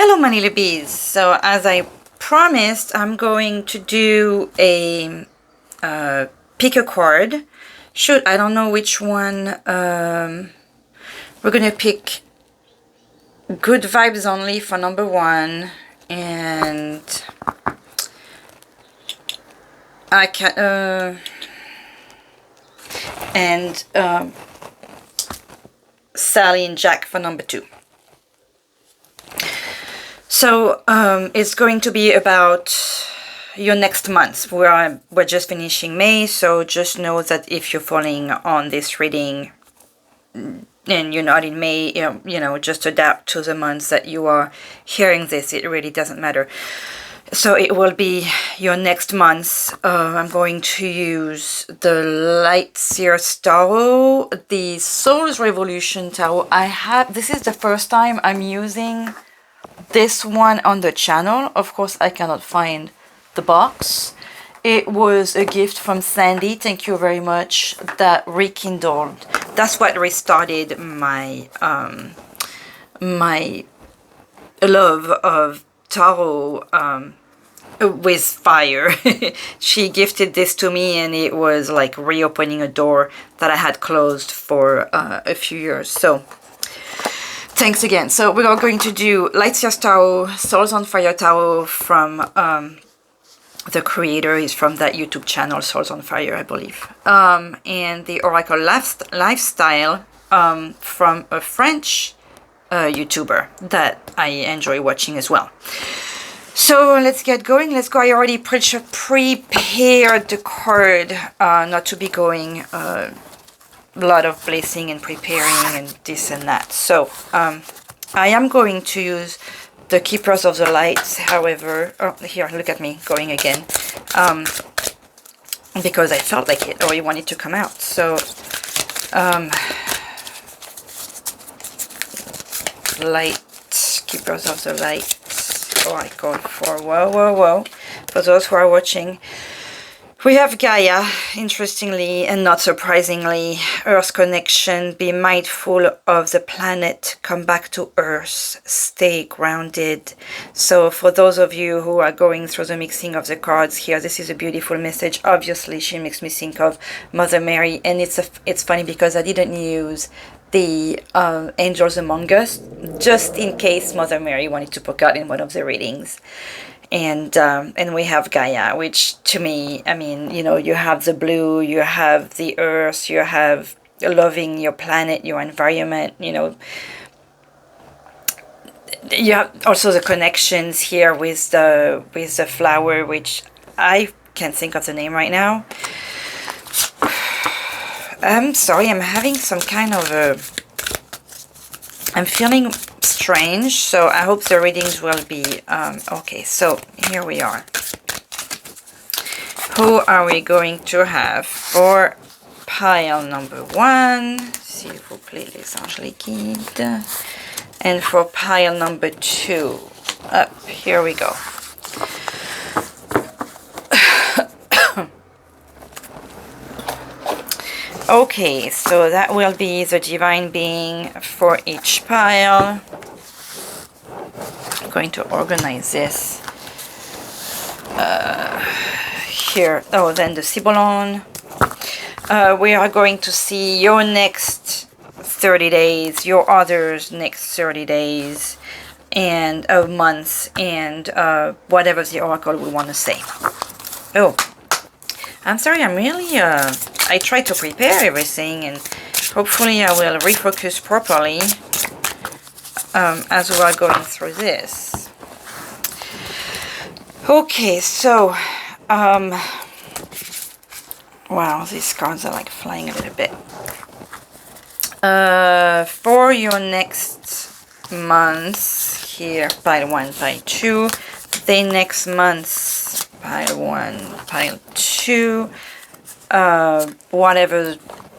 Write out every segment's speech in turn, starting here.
Hello my little bees. So as I promised, I'm going to do a pick a card. Shoot, I don't know which one. We're gonna pick good vibes only for number one, and I can Sally and Jack for number two. So it's going to be about your next month. We're just finishing May, so just know that if you're falling on this reading and you're not in May, you know, just adapt to the months that you are hearing this. It really doesn't matter. So it will be your next month. I'm going to use the Light Seer Tarot, the Soul's Revolution Tarot. This is the first time I'm using this one on the channel. Of course, I cannot find the box. It was a gift from Sandy. Thank you very much. That rekindled. That's what restarted my my love of tarot with fire. She gifted this to me, and it was like reopening a door that I had closed for a few years. So thanks again. So we are going to do Light Seer Tarot, Souls on Fire Tarot from the creator is from that YouTube channel, Souls on Fire, I believe. And the Oracle Lifestyle from a French YouTuber that I enjoy watching as well. So let's get going. Let's go. I already prepared the card, not to be going a lot of blessing and preparing and this and that. So I am going to use the Keepers of the Light. However, here, look at me going again, because I felt like it, or you want it to come out. So Light, Keepers of the Light, Oracle for whoa. For those who are watching, we have Gaia, interestingly and not surprisingly, Earth connection, be mindful of the planet, come back to Earth, stay grounded. So for those of you who are going through the mixing of the cards here, this is a beautiful message. Obviously, she makes me think of Mother Mary, and it's funny because I didn't use the Angels Among Us, just in case Mother Mary wanted to poke out in one of the readings. And we have Gaia, which to me, I mean, you know, you have the blue, you have the earth, you have loving your planet, your environment, you know. You have also the connections here with the flower, which I can't think of the name right now. I'm sorry, I'm having some kind of I'm feeling strange, so I hope the readings will be okay. So here we are. Who are we going to have for pile number one? S'il vous plaît, les anges liquides. And for pile number two, here we go. Okay, so that will be the divine being for each pile. I'm going to organize this here. Oh, then the Cibolone. We are going to see your next 30 days, your others next 30 days, and a month, and whatever the oracle we want to say. Oh, I'm sorry, I'm really, I try to prepare everything, and hopefully I will refocus properly as we are going through this. Okay, so, wow, these cards are like flying a little bit. For your next month, here, pile 1, pile 2, the next month, pile 1, pile 2, whatever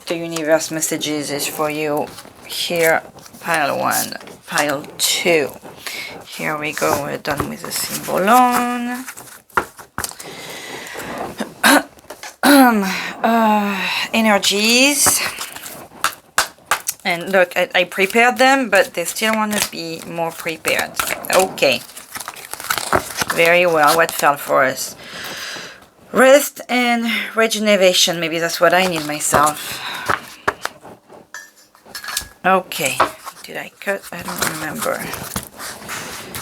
the universe messages is for you, here, pile 1, pile 2. Here we go, we're done with the Cibolone. Energies. And look, I prepared them, but they still want to be more prepared. Okay. Very well. What fell for us? Rest and rejuvenation. Maybe that's what I need myself. Okay. Did I cut? I don't remember.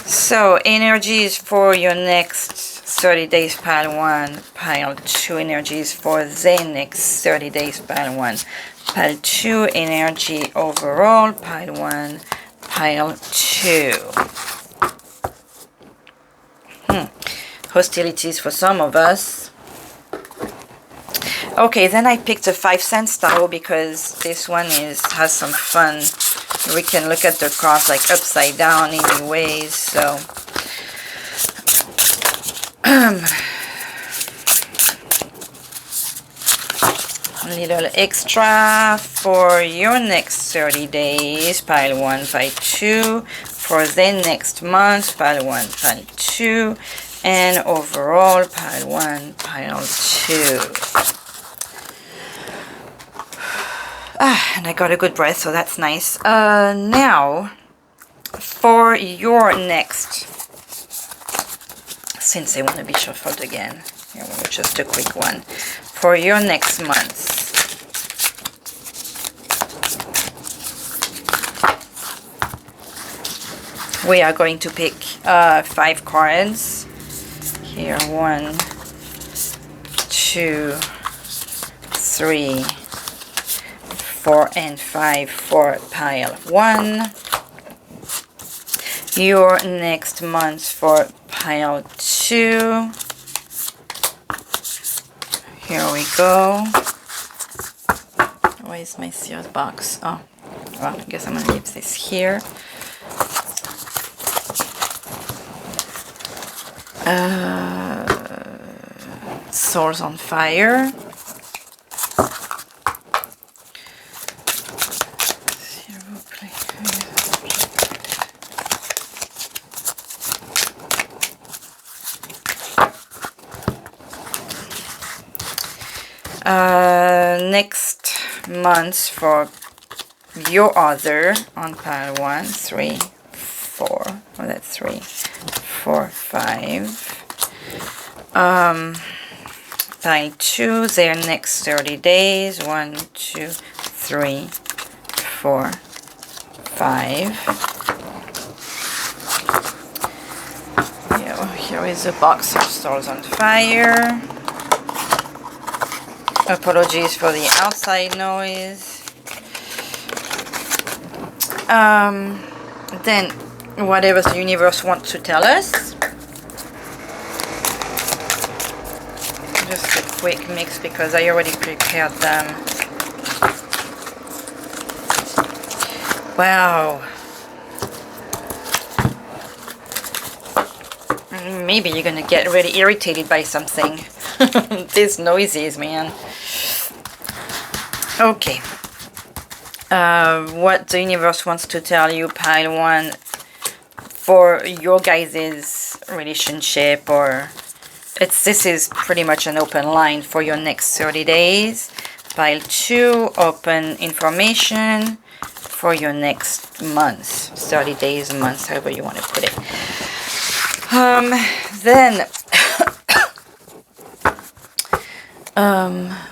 So, energies for your next 30 days, pile 1. Pile 2 energies for the next 30 days, pile 1. Pile 2 energy overall, pile 1, pile 2. Hostilities for some of us. Okay, then I picked a 5 cents tarot because this one has some fun. We can look at the cards like upside down anyways, so a little extra for your next 30 days, pile 1, pile 2, for the next month, pile 1, pile 2, and overall, pile 1, pile 2. And I got a good breath, so that's nice. Now, for your next, since I want to be shuffled again, here, just a quick one. For your next month, we are going to pick 5 cards. Here, 1, 2, 3, 4, and 5 for pile 1. Your next month for pile 2. Here we go. Where is my Seer box? Oh, well, I guess I'm going to leave this here. Souls on Fire. Next month for your other on pile 1, 3, 4. Oh, that's 3, 4, 5. Pile 2, their next 30 days. 1, 2, 3, 4, 5. Here is a box of Souls on Fire. Apologies for the outside noise. Then, whatever the universe wants to tell us. Just a quick mix because I already prepared them. Wow. Maybe you're gonna get really irritated by something. These noises, man. Okay. What the universe wants to tell you, pile 1, for your guys' relationship, or this is pretty much an open line for your next 30 days. Pile 2, open information for your next month, 30 days, month, however you want to put it. Then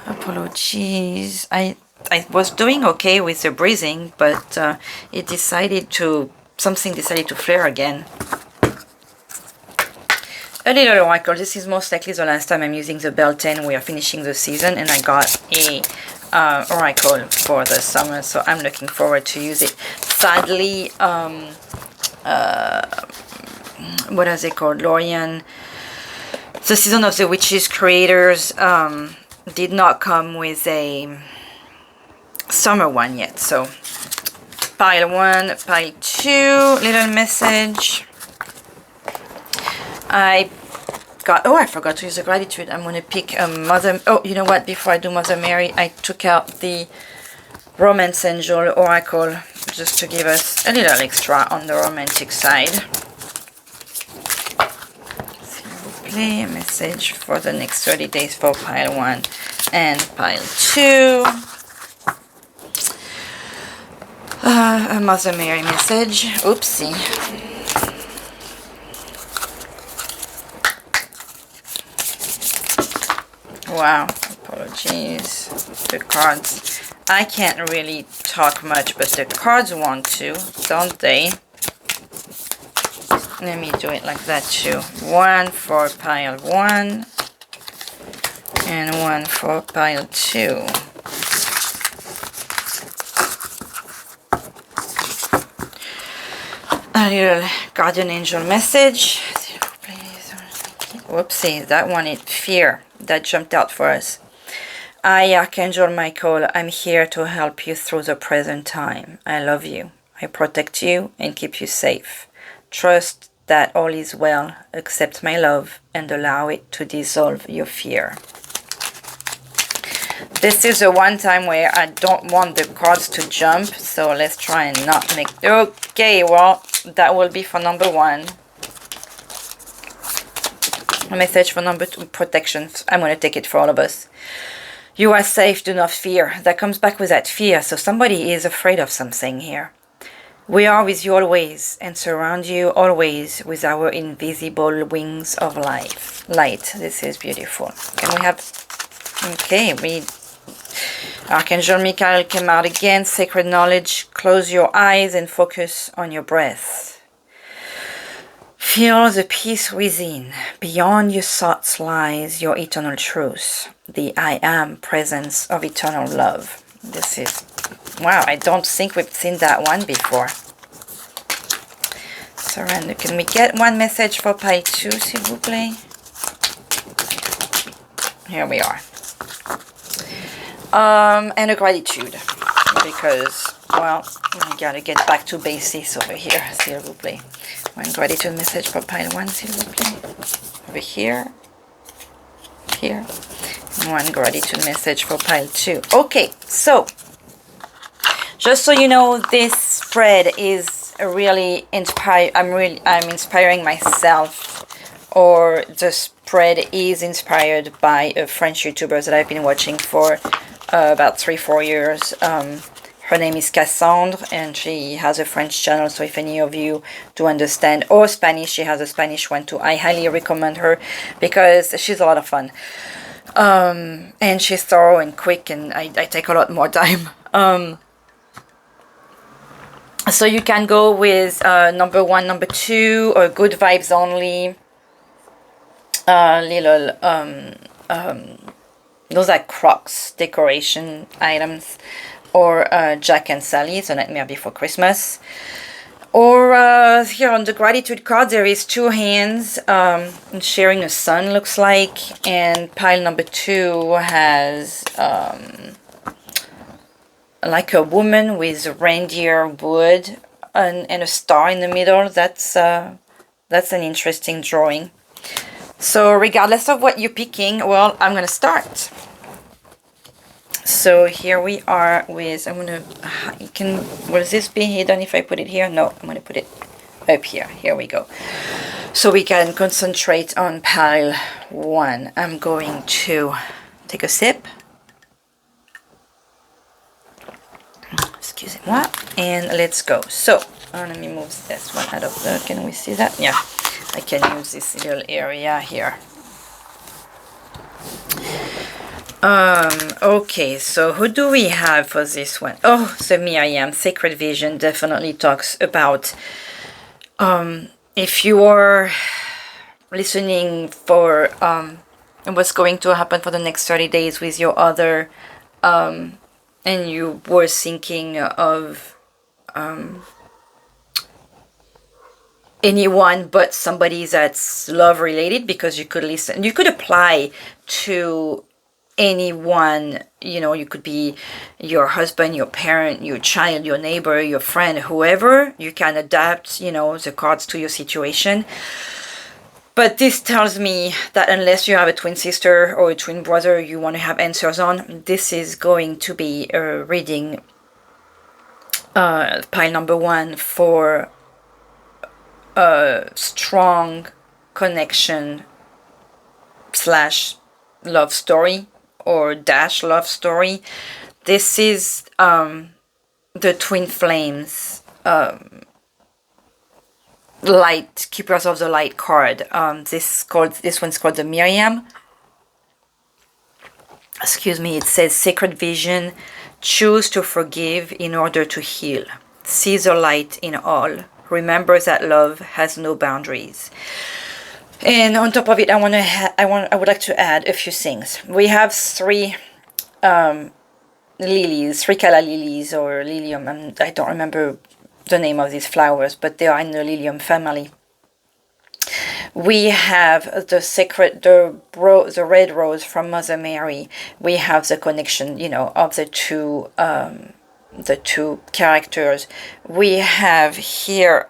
apologies, I was doing okay with the breathing, but something decided to flare again. A little oracle. This is most likely the last time I'm using the Beltane. We are finishing the season, and I got a oracle for the summer, so I'm looking forward to use it. Sadly, what are they called? Lorriane. The Season of the Witches creators did not come with a summer one yet. So pile 1, pile 2, little message. I forgot to use the gratitude. I'm going to pick a Mother... Oh, you know what? Before I do Mother Mary, I took out the Romance Angel Oracle just to give us a little extra on the romantic side. Play a message for the next 30 days for pile 1 and pile 2. A Mother Mary message. Oopsie. Wow, apologies. The cards. I can't really talk much, but the cards want to, don't they? Let me do it like that too. One for pile 1 and one for pile 2. A little guardian angel message. Whoopsie, that one is fear. That jumped out for us. I, Archangel Michael, I'm here to help you through the present time. I love you. I protect you and keep you safe. Trust that all is well. Accept my love and allow it to dissolve your fear. This is the one time where I don't want the cards to jump, so let's try and not make... Okay, well, that will be for number 1. A message for number 2, protection. I'm going to take it for all of us. You are safe, do not fear. That comes back with that fear, so somebody is afraid of something here. We are with you always and surround you always with our invisible wings of light. This is beautiful. Can we have... Okay, we... Archangel Michael came out again. Sacred knowledge. Close your eyes and focus on your breath. Feel the peace within. Beyond your thoughts lies your eternal truth. The I am presence of eternal love. This is... Wow, I don't think we've seen that one before. Surrender. Can we get one message for pile 2, s'il vous plaît? Here we are. And a gratitude. Because, well, we gotta get back to basis over here, s'il vous plaît. One gratitude message for pile 1, s'il vous plaît. Over here. Here. And one gratitude message for pile 2. Okay, so... Just so you know, this spread is really inspired. I'm inspiring myself, or the spread is inspired by a French YouTuber that I've been watching for about 3-4 years. Her name is Cassandre, and she has a French channel. So if any of you do understand, or Spanish, she has a Spanish one too. I highly recommend her because she's a lot of fun, and she's thorough and quick, and I take a lot more time. So you can go with number 1, number 2, or good vibes only. Those are Crocs decoration items, or Jack and Sally, The Nightmare Before Christmas. Or here on the gratitude card, there is 2 hands sharing a sun, looks like, and pile number 2 has like a woman with reindeer wood and a star in the middle. That's an interesting drawing. So regardless of what you're picking, well, I'm gonna start. So here we are with, will this be hidden if I put it here? No, I'm gonna put it up here. Here we go. So we can concentrate on pile 1. I'm going to take a sip. Excusez-moi, and let's go. So let me move this one out of the... Can we see that? Yeah, I can use this little area here. Okay, so who do we have for this one? Oh, so Miriam, Sacred Vision definitely talks about if you are listening for what's going to happen for the next 30 days with your other and you were thinking of anyone but somebody that's love related, because you could listen, you could apply to anyone, you know, you could be your husband, your parent, your child, your neighbor, your friend, whoever. You can adapt, you know, the cards to your situation. But this tells me that unless you have a twin sister or a twin brother you want to have answers on, this is going to be a reading, pile number 1, for a strong connection / love story, or dash love story. This is the twin flames, light, keepers of the light card. This one's called the Miriam. Excuse me. It says sacred vision. Choose to forgive in order to heal. See the light in all. Remember that love has no boundaries. And on top of it, I would like to add a few things. We have three lilies, three calla lilies or lilium. I don't remember the name of these flowers, but they are in the lilium family. We have the sacred, the red rose from Mother Mary. We have the connection, you know, of the two characters. We have here,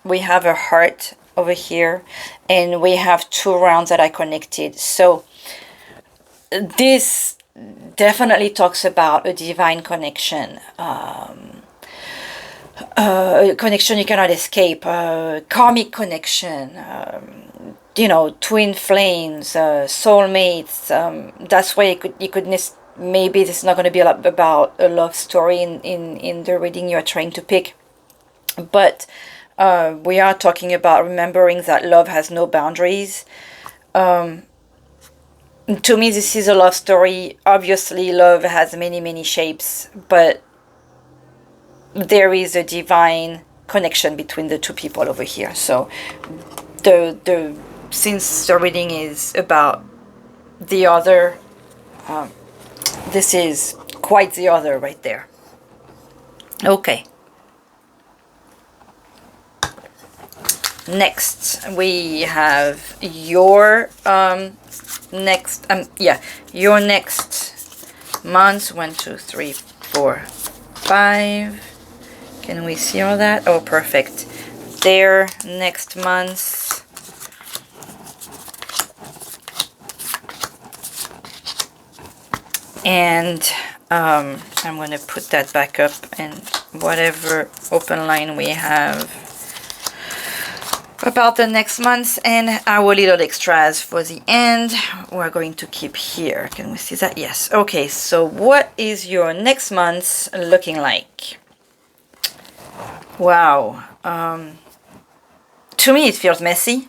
we have a heart over here, and we have two rounds that are connected. So this definitely talks about a divine connection. Connection you cannot escape, karmic connection, you know, twin flames, soulmates. That's why maybe this is not going to be about a love story in the reading you're trying to pick, but we are talking about remembering that love has no boundaries. To me, this is a love story. Obviously, love has many shapes, but there is a divine connection between the two people over here. So since the reading is about the other, this is quite the other right there. Okay. Next we have your your next month. 1 2 3 4 5. Can we see all that? Oh, perfect. There, next month. And I'm going to put that back up, and whatever open line we have about the next month and our little extras for the end, we're going to keep here. Can we see that? Yes. Okay, so what is your next month looking like? Wow. To me, it feels messy.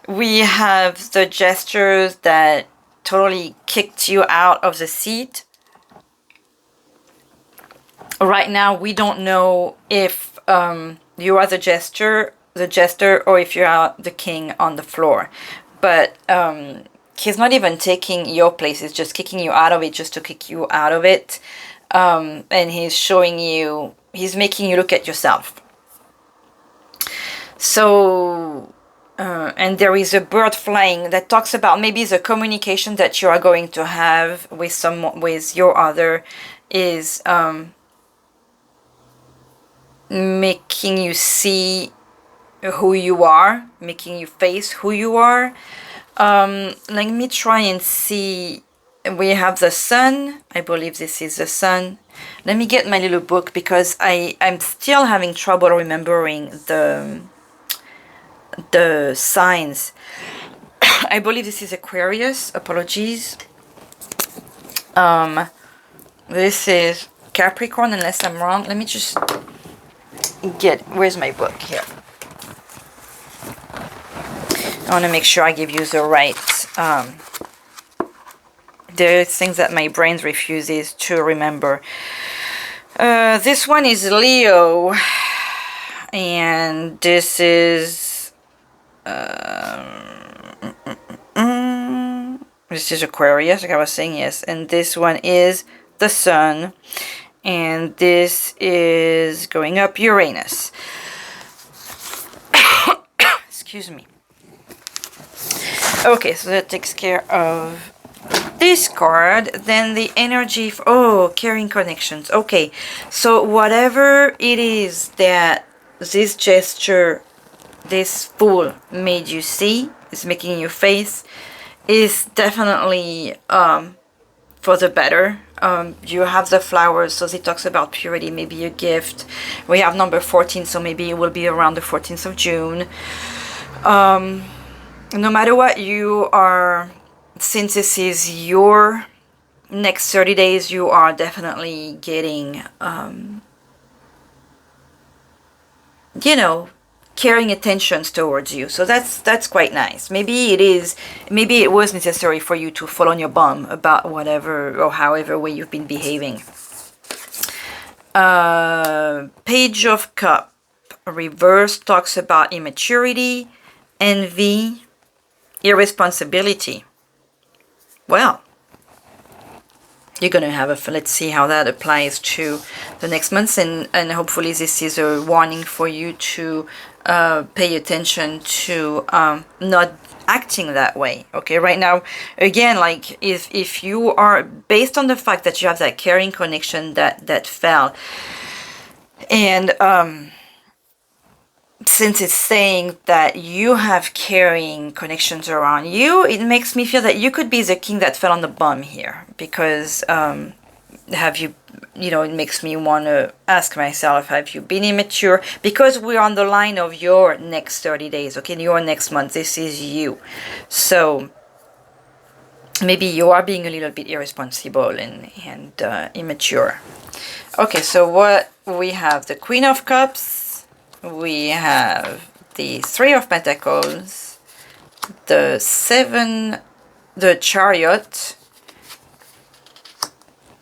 We have the gestures that totally kicked you out of the seat. Right now, we don't know if you are the jester, or if you are the king on the floor. But he's not even taking your place. He's just kicking you out of it just to kick you out of it. And he's showing you, he's making you look at yourself. So, and there is a bird flying that talks about maybe the communication that you are going to have with someone, with your other, is making you see who you are, making you face who you are. Let me try and see. We have the sun. I believe this is the sun. Let me get my little book, because I'm still having trouble remembering the signs. I believe this is Aquarius. Apologies. This is Capricorn, unless I'm wrong. Let me just where's my book here? I want to make sure I give you the right, there's things that my brain refuses to remember. This one is Leo, and this is Aquarius, like I was saying, yes, and this one is the Sun, and this is going up Uranus. Excuse me. Okay, so that takes care of this card. Then the energy for, carrying connections. Okay, so whatever it is that this gesture, this fool made you see, is making you face, is definitely for the better. You have the flowers, so it talks about purity, maybe a gift. We have number 14, so maybe it will be around the 14th of June. No matter what you are, since this is your next 30 days, you are definitely getting, you know, caring attentions towards you. So that's quite nice. Maybe it was necessary for you to fall on your bum about whatever or however way you've been behaving. Page of Cup reverse talks about immaturity, envy, irresponsibility. Well, you're going to have let's see how that applies to the next month, and hopefully this is a warning for you to pay attention to not acting that way. Okay, right now, again, like if you are, based on the fact that you have that caring connection that fell, and since it's saying that you have caring connections around you, it makes me feel that you could be the king that fell on the bum here, because have you, it makes me want to ask myself, have you been immature? Because we're on the line of your next 30 days, okay, your next month, this is you. So maybe you are being a little bit irresponsible and immature. Okay, so what we have, the Queen of Cups, we have the Three of Pentacles, the Chariot,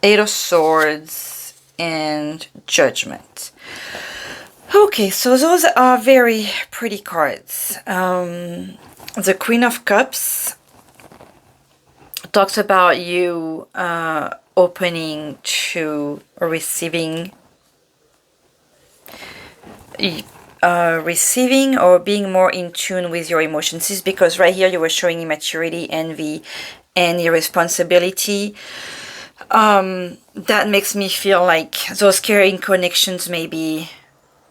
Eight of Swords, and Judgment. Okay, so those are very pretty cards. The Queen of Cups talks about you opening to receiving or being more in tune with your emotions. This is because right here you were showing immaturity, envy, and irresponsibility. That makes me feel like those caring connections maybe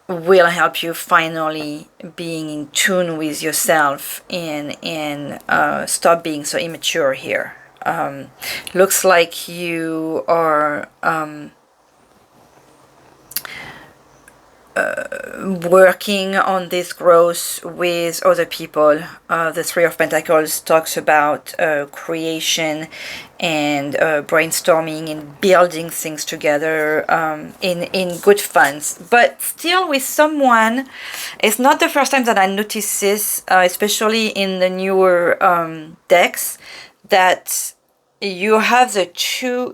will help you finally being in tune with yourself and stop being so immature here. Looks like you are working on this growth with other people. The Three of Pentacles talks about creation and brainstorming and building things together in good fun. But still with someone, it's not the first time that I notice this, especially in the newer decks, that you have the two,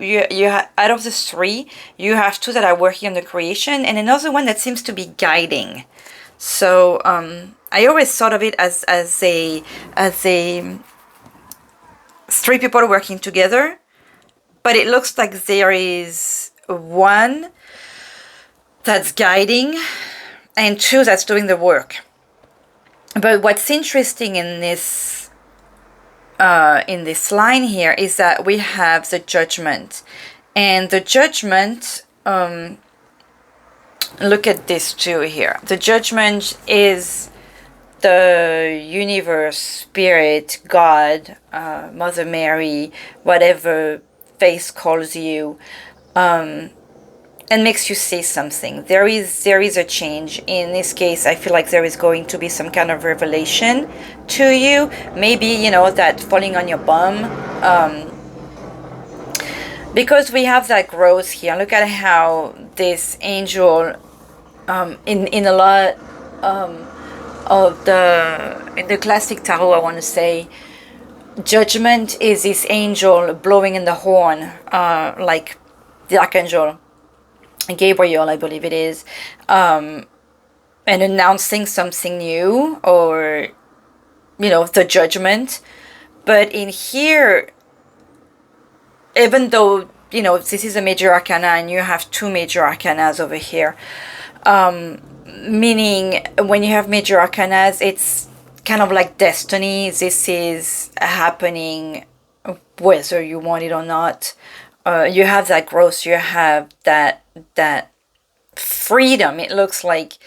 out of the three, you have two that are working on the creation and another one that seems to be guiding. So I always thought of it as a three people working together, but it looks like there is one that's guiding and two that's doing the work. But what's interesting in this line here is that we have the Judgment, and the Judgment, look at this too here. The Judgment is the universe, spirit, God, Mother Mary, whatever faith calls you, and makes you see something. There is a change. In this case, I feel like there is going to be some kind of revelation to you. Maybe, that falling on your bum. Because we have that growth here. Look at how this angel, in a lot in the classic tarot, I want to say, Judgment is this angel blowing in the horn, like the archangel Gabriel, I believe it is, and announcing something new, or the Judgment. But in here, even though this is a major arcana and you have two major arcanas over here, meaning when you have major arcanas, it's kind of like destiny. This is happening whether you want it or not. You have that growth, you have that freedom. It looks like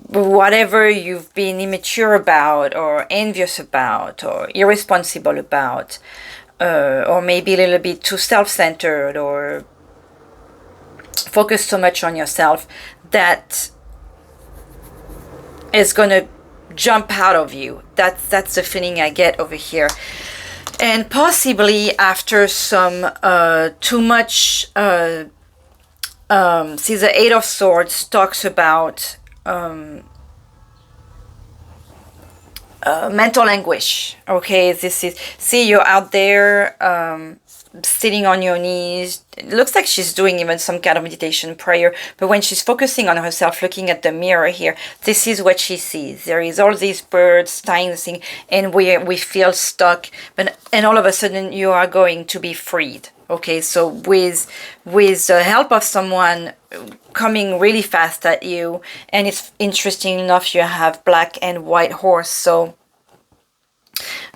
whatever you've been immature about or envious about or irresponsible about, or maybe a little bit too self-centered or focused so much on yourself, that is going to jump out of you. That's the feeling I get over here. And possibly after some too much, see, the Eight of Swords talks about mental anguish. Okay, this is, see, you're out there sitting on your knees. It looks like she's doing even some kind of meditation prayer, but when she's focusing on herself, looking at the mirror here, this is what she sees. There is all these birds tying the thing, and we feel stuck, and all of a sudden you are going to be freed. Okay, so with the help of someone coming really fast at you, and it's interesting enough, you have black and white horse, so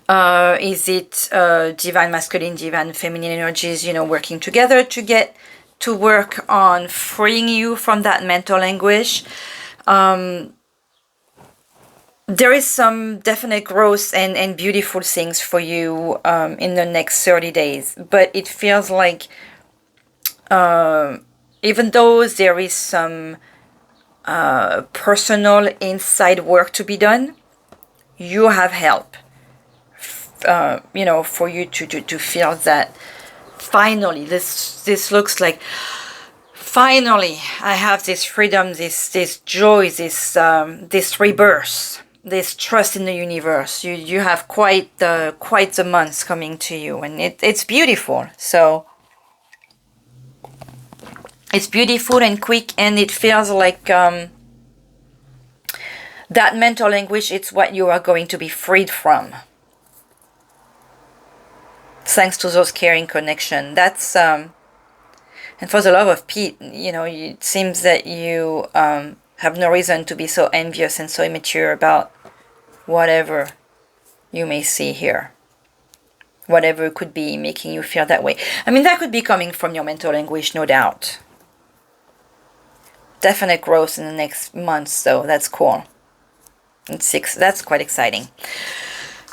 is it divine masculine, divine feminine energies, you know, working together to get to work on freeing you from that mental anguish. There is some definite growth and beautiful things for you in the next 30 days, but it feels like even though there is some personal inside work to be done, you have help. You know, for you to feel that finally, this looks like finally I have this freedom, this joy, this rebirth, this trust in the universe. You have quite the months coming to you, and it's beautiful. So it's beautiful and quick, and it feels like that mental anguish, it's what you are going to be freed from. Thanks to those caring connection. That's and for the love of Pete, you know, it seems that you have no reason to be so envious and so immature about whatever you may see here, whatever could be making you feel that way. I mean, that could be coming from your mental anguish, no doubt. Definite growth in the next months, so that's cool. And 6, that's quite exciting.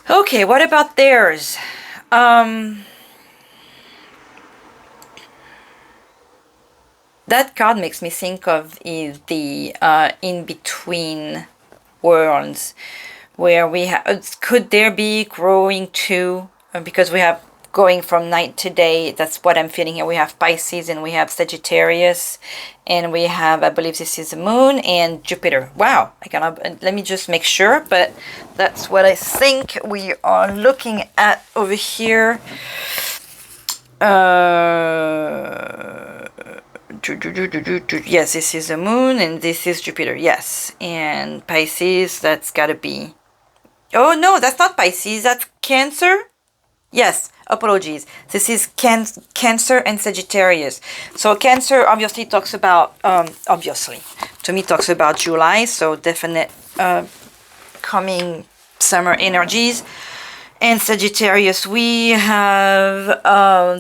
Okay, what about theirs? That card makes me think of is the in-between worlds, where we have, could there be growing too, because we have going from night to day. That's what I'm feeling here. We have Pisces and we have Sagittarius, and we have, I believe this is the moon and Jupiter. Wow, I cannot, let me just make sure, but that's what I think we are looking at over here. Yes, this is the moon and this is Jupiter. Yes, and Pisces, that's gotta be, oh no, that's not Pisces, that's Cancer. Yes, apologies. This is Cancer and Sagittarius. So Cancer obviously talks about, obviously, to me talks about July, so definite coming summer energies. And Sagittarius, we have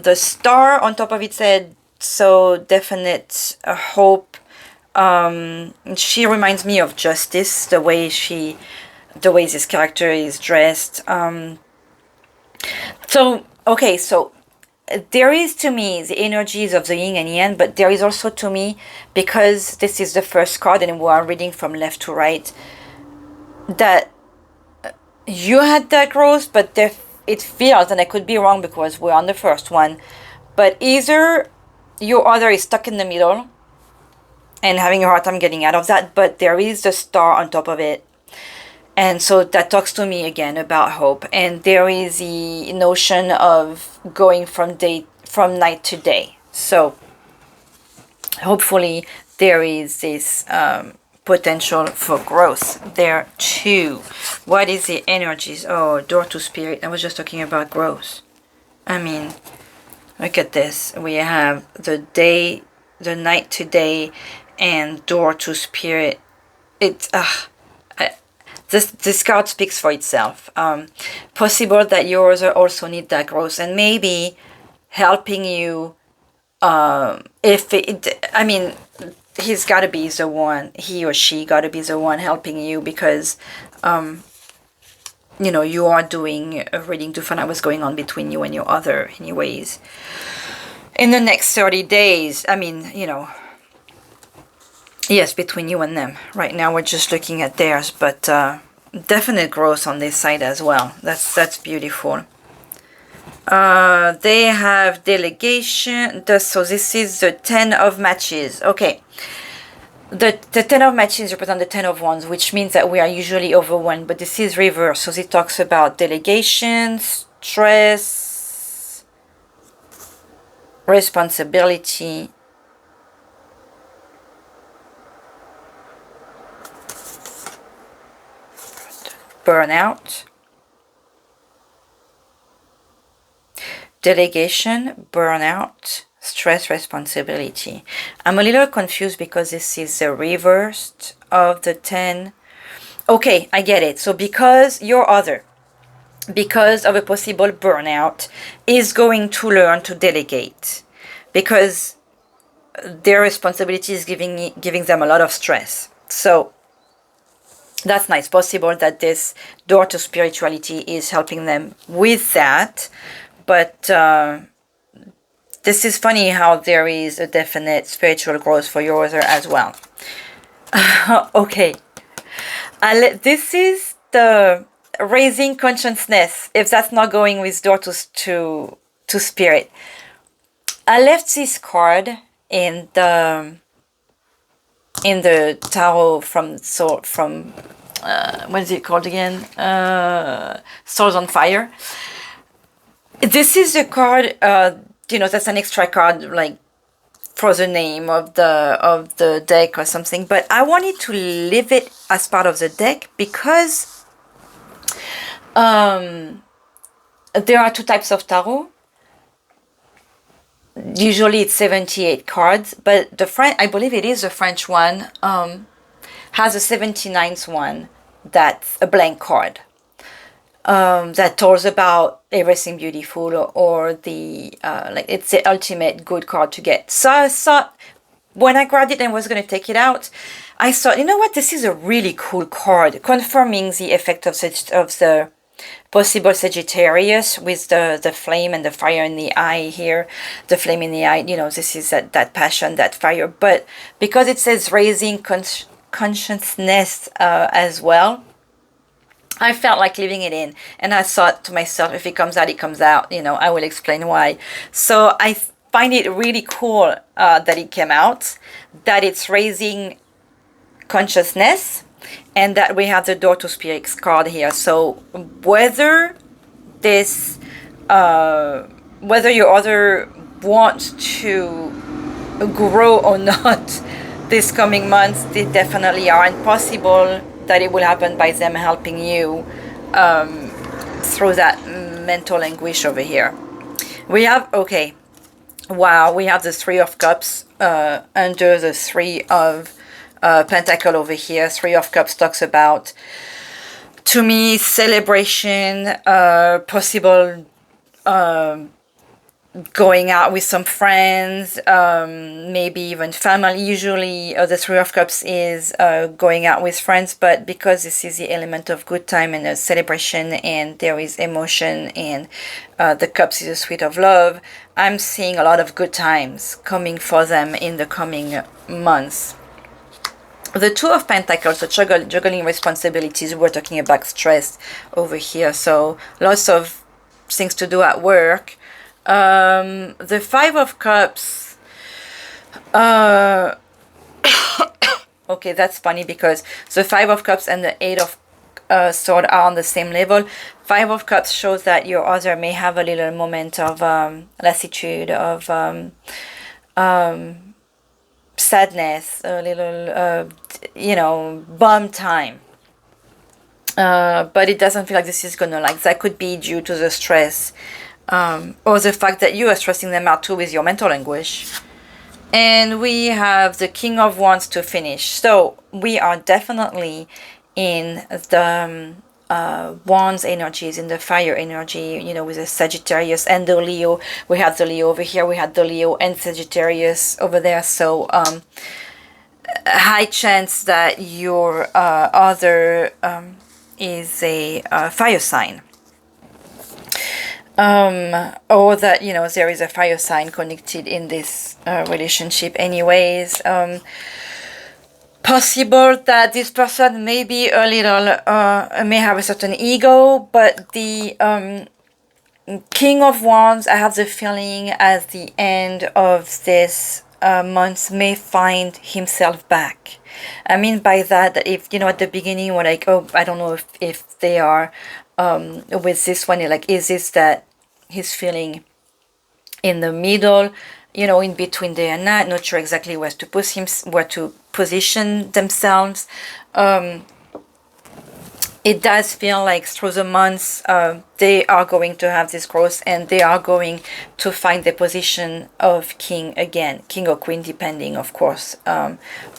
the star on top of its head, so definite hope. She reminds me of Justice, the way this character is dressed. So, okay, so there is to me the energies of the yin and yang, but there is also to me, because this is the first card and we are reading from left to right, that you had that growth, but there, it feels, and I could be wrong because we're on the first one, but either your other is stuck in the middle and having a hard time getting out of that, but there is the star on top of it. And so that talks to me again about hope. And there is the notion of going from night to day. So hopefully there is this potential for growth there too. What is the energies? Oh, door to spirit. I was just talking about growth. I mean, look at this. We have the day, the night to day, and door to spirit. It's This card speaks for itself. Possible that yours also need that growth, and maybe helping you. I mean, he's got to be the one. He or she got to be the one helping you, because, you know, you are doing a reading to find out what's going on between you and your other, anyways. In the next 30 days, I mean, you know. Yes, between you and them. Right now we're just looking at theirs, but definite growth on this side as well. That's beautiful. They have delegation. So this is the 10 of matches. Okay. The 10 of matches represent the 10 of wands, which means that we are usually overwhelmed. But this is reverse. So it talks about delegation, stress, responsibility, burnout, delegation, burnout, stress, responsibility. I'm a little confused because this is the reverse of the 10. Okay, I get it. So because because of a possible burnout, is going to learn to delegate, because their responsibility is giving them a lot of stress. So that's nice. Possible that this door to spirituality is helping them with that. But this is funny how there is a definite spiritual growth for your other as well. Okay. This is the raising consciousness, if that's not going with door to spirit. I left this card in the tarot from what is it called again? Souls on Fire. This is a card, that's an extra card, like for the name of the deck or something. But I wanted to leave it as part of the deck because there are two types of tarot. Usually it's 78 cards, but I believe it is the French one, has a 79th one that's a blank card. That tells about everything beautiful, or the it's the ultimate good card to get. So I thought, when I grabbed it and was going to take it out, I thought, you know what, this is a really cool card, confirming the effect of the possible Sagittarius with the flame and the fire in the eye here. The flame in the eye, this is that passion, that fire. But because it says raising consciousness as well, I felt like leaving it in, and I thought to myself, if it comes out, it comes out. I will explain why. So I find it really cool that it came out, that it's raising consciousness, and that we have the door to spirits card here. So whether whether your other wants to grow or not this coming months, they definitely are, and possible that it will happen by them helping you through that mental anguish over here. We have, okay, wow, we have the Three of Cups under the Three of Pentacle over here. Three of Cups talks about, to me, celebration, possible going out with some friends, maybe even family. Usually the Three of Cups is going out with friends, but because this is the element of good time and a celebration, and there is emotion, and the Cups is a suite of love, I'm seeing a lot of good times coming for them in the coming months. The Two of Pentacles, the juggling responsibilities, we're talking about stress over here, so lots of things to do at work. The Five of Cups, okay, that's funny because the Five of Cups and the Eight of Swords are on the same level. Five of Cups shows that your other may have a little moment of lassitude, of sadness, a little, bum time. But it doesn't feel like this is gonna, that could be due to the stress, or the fact that you are stressing them out too with your mental anguish. And we have the King of Wands to finish. So we are definitely in the Wands energies, in the fire energy, with the Sagittarius and the Leo. We have the Leo over here, we had the Leo and Sagittarius over there. So high chance that your other is a fire sign. Or that, there is a fire sign connected in this relationship anyways. Possible that this person may be a little, may have a certain ego, but the King of Wands, I have the feeling at the end of this month may find himself back. I mean by that if, you know, at the beginning we're like, oh, I don't know if they are with this one, like, is this that he's feeling in the middle, you know, in between day and night, not sure exactly where to put him, where to position themselves. It does feel like through the months they are going to have this growth, and they are going to find the position of king again, king or queen, depending, of course,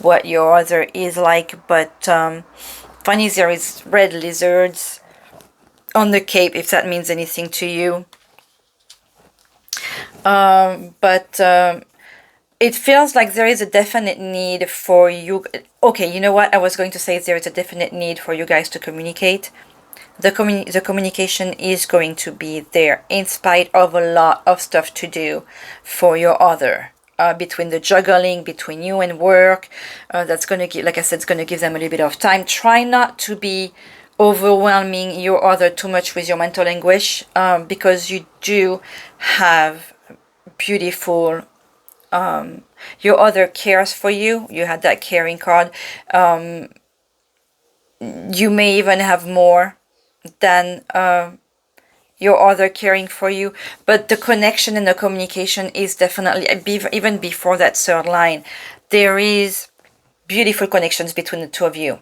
what your other is like. But funny, there is red lizards on the cape, if that means anything to you. It feels like there is a definite need for you. Okay, you know what? I was going to say there is a definite need for you guys to communicate. The communication is going to be there in spite of a lot of stuff to do for your other. Between the juggling, between you and work, that's going to give, like I said, it's going to give them a little bit of time. Try not to be overwhelming your other too much with your mental anguish, because you do have beautiful, your other cares for you. You had that caring card. You may even have more than your other caring for you, but the connection and the communication is definitely, even before that third line, there is beautiful connections between the two of you.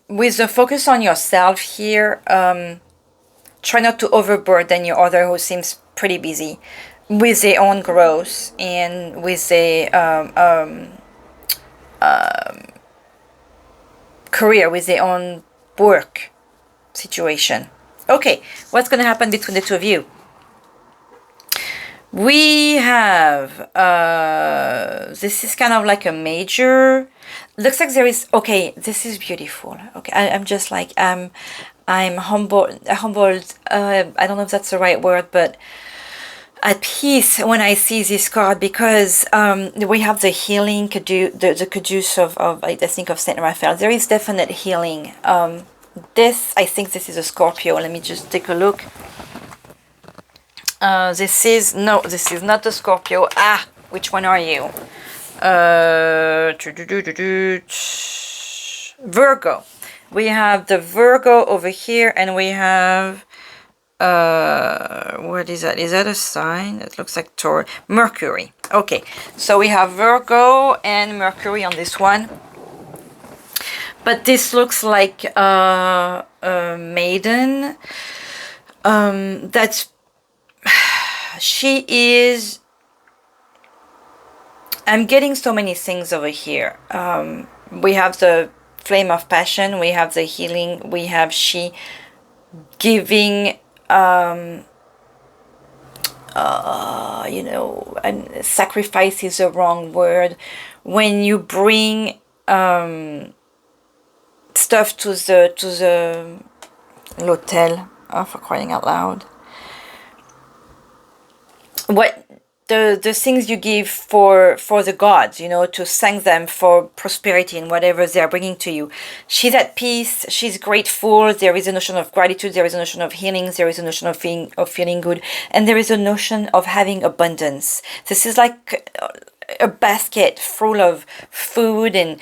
With the focus on yourself here, try not to overburden your other, who seems pretty busy with their own growth and with their career, with their own work situation. Okay, what's going to happen between the two of you? We have, this is kind of like a major, looks like there is, okay, this is beautiful. Okay, I'm just like, I'm humbled, I don't know if that's the right word, but at peace when I see this card, because we have the healing, the caduce of I think of Saint Raphael. There is definite healing. This, I think this is a Scorpio. Let me just take a look. This is not the Scorpio. Ah, which one are you? Virgo. We have the Virgo over here, and we have what is that? Is that a sign? It looks like Taurus. Mercury. Okay, so we have Virgo and Mercury on this one. But this looks like a maiden. That's, she is, I'm getting so many things over here. We have the flame of passion, we have the healing, we have she giving, you know, and sacrifice is the wrong word. When you bring stuff to the l'hotel, for crying out loud. What the things you give for the gods, you know, to thank them for prosperity and whatever they are bringing to you. She's at peace. She's grateful. There is a notion of gratitude. There is a notion of healing. There is a notion of feeling good, and there is a notion of having abundance. This is like a basket full of food, and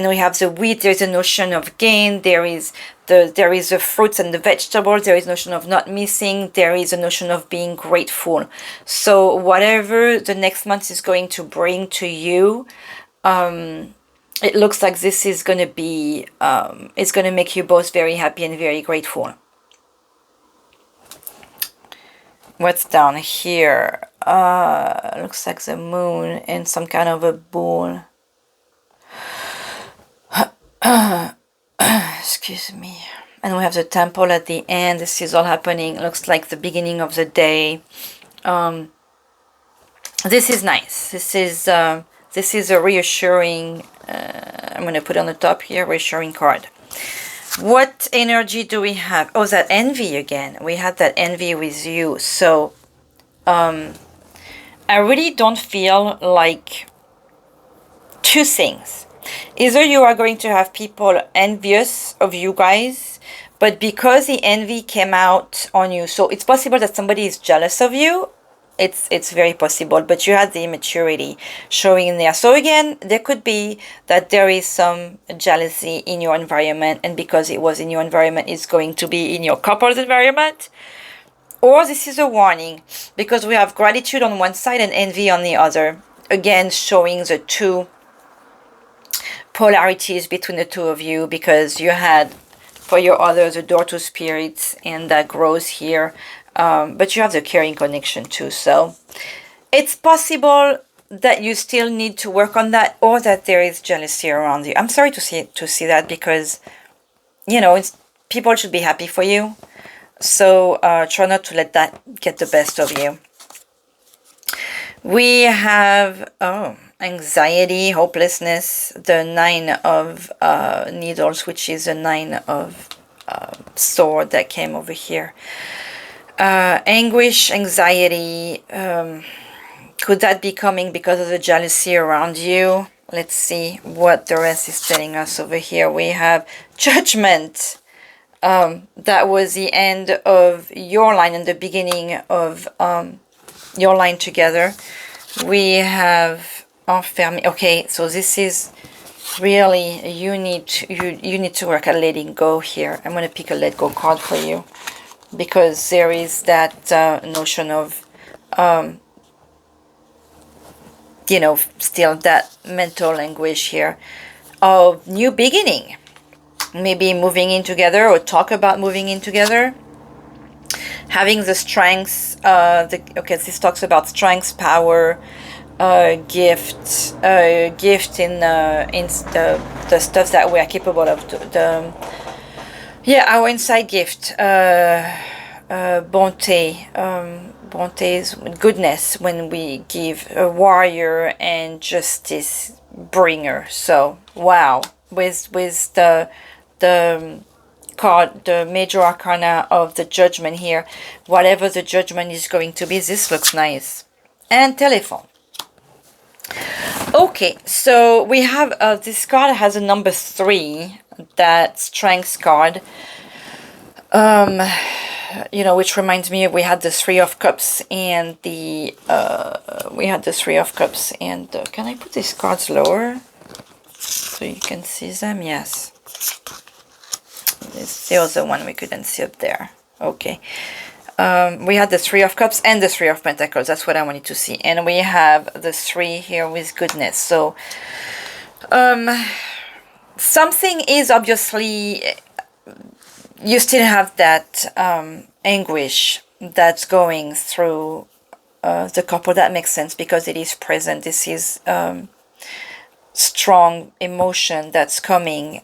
we have the wheat. There is a notion of gain. There is the fruits and the vegetables. There is a notion of not missing. There is a notion of being grateful. So whatever the next month is going to bring to you, it looks like this is going to be, it's going to make you both very happy and very grateful. What's down here? Looks like the moon and some kind of a bull. Excuse me. And we have the temple at the end. This is all happening. Looks like the beginning of the day. This is nice. This is a reassuring, I'm going to put on the top here, reassuring card. What energy do we have? Oh, that envy again. We had that envy with you. So I really don't feel like two things. Either you are going to have people envious of you guys, but because the envy came out on you, so it's possible that somebody is jealous of you. It's very possible, but you had the immaturity showing in there. So again, there could be that there is some jealousy in your environment, and because it was in your environment, it's going to be in your couple's environment. Or this is a warning, because we have gratitude on one side and envy on the other. Again, showing the two polarities between the two of you, because you had, for your others, a door to spirits, and that grows here. But you have the caring connection too. So it's possible that you still need to work on that, or that there is jealousy around you. I'm sorry to see that, because, you know, people should be happy for you. So try not to let that get the best of you. We have anxiety, hopelessness, the 9 of needles, which is a 9 of sword that came over here. Anguish, anxiety, could that be coming because of the jealousy around you? Let's see what the rest is telling us over here. We have judgment. That was the end of your line and the beginning of your line together. We have enfermé. Okay, so this is really, you need to work at letting go here. I'm going to pick a let go card for you, because there is that notion of you know, still that mental anguish here of new beginning. Maybe moving in together, or talk about moving in together. Having the strengths, okay, this talks about strengths, power, gift in the stuff that we are capable of. Our inside gift, bonté, bonté is goodness, when we give a warrior and justice bringer. So wow, with the card, the major arcana of the judgment here, whatever the judgment is going to be, this looks nice. And telephone. Okay, so we have this card has a number 3, that strength card, you know, which reminds me of, we had the 3 of cups and the can I put these cards lower so you can see them? Yes. There was the one we couldn't see up there. Okay. We had the 3 of cups and the 3 of pentacles. That's what I wanted to see. And we have the 3 here with goodness. So something is obviously, you still have that anguish that's going through the couple. That makes sense, because it is present. This is strong emotion that's coming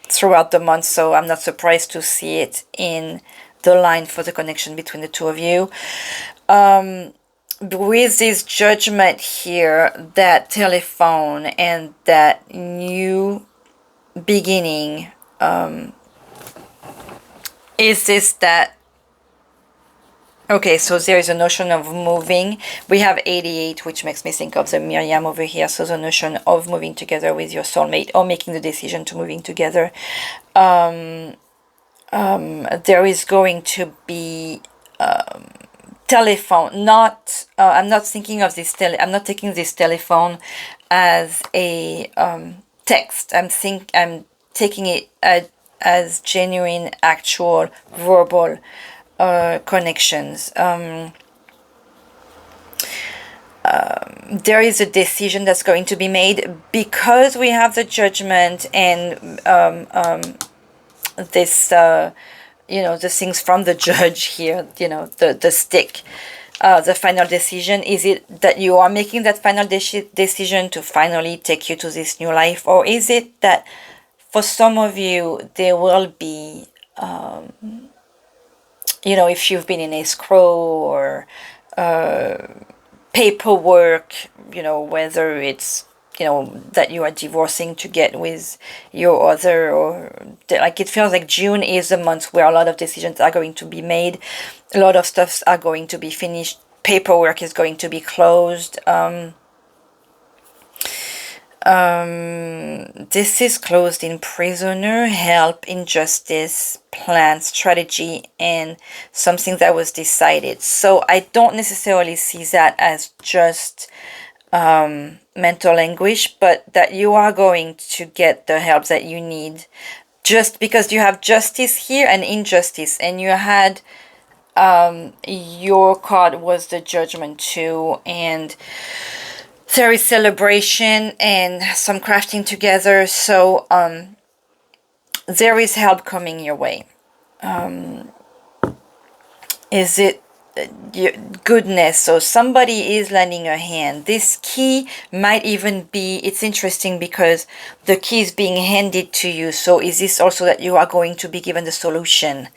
throughout the month, so I'm not surprised to see it in the line for the connection between the two of you. With this judgment here, that telephone and that new beginning, is this that, okay, so there is a notion of moving. We have 88, which makes me think of the Miriam over here. So the notion of moving together with your soulmate, or making the decision to moving together. There is going to be telephone. Not. I'm not thinking of this. I'm not taking this telephone as a text. I'm taking it as genuine, actual, verbal connections. There is a decision that's going to be made, because we have the judgment and this you know, the things from the judge here, you know, the stick, the final decision. Is it that you are making that final decision to finally take you to this new life, or is it that for some of you there will be you know, if you've been in escrow or paperwork, you know, whether it's, you know, that you are divorcing to get with your other, or like, it feels like June is a month where a lot of decisions are going to be made, a lot of stuffs are going to be finished, paperwork is going to be closed. This is closed in prisoner, help, injustice, plan, strategy, and something that was decided. So I don't necessarily see that as just mental anguish, but that you are going to get the help that you need. Just because you have justice here and injustice, and you had your card was the judgment too, and there is celebration and some crafting together. So there is help coming your way. Is it goodness? So somebody is lending a hand. This key might even be, it's interesting because the key is being handed to you. So is this also that you are going to be given the solution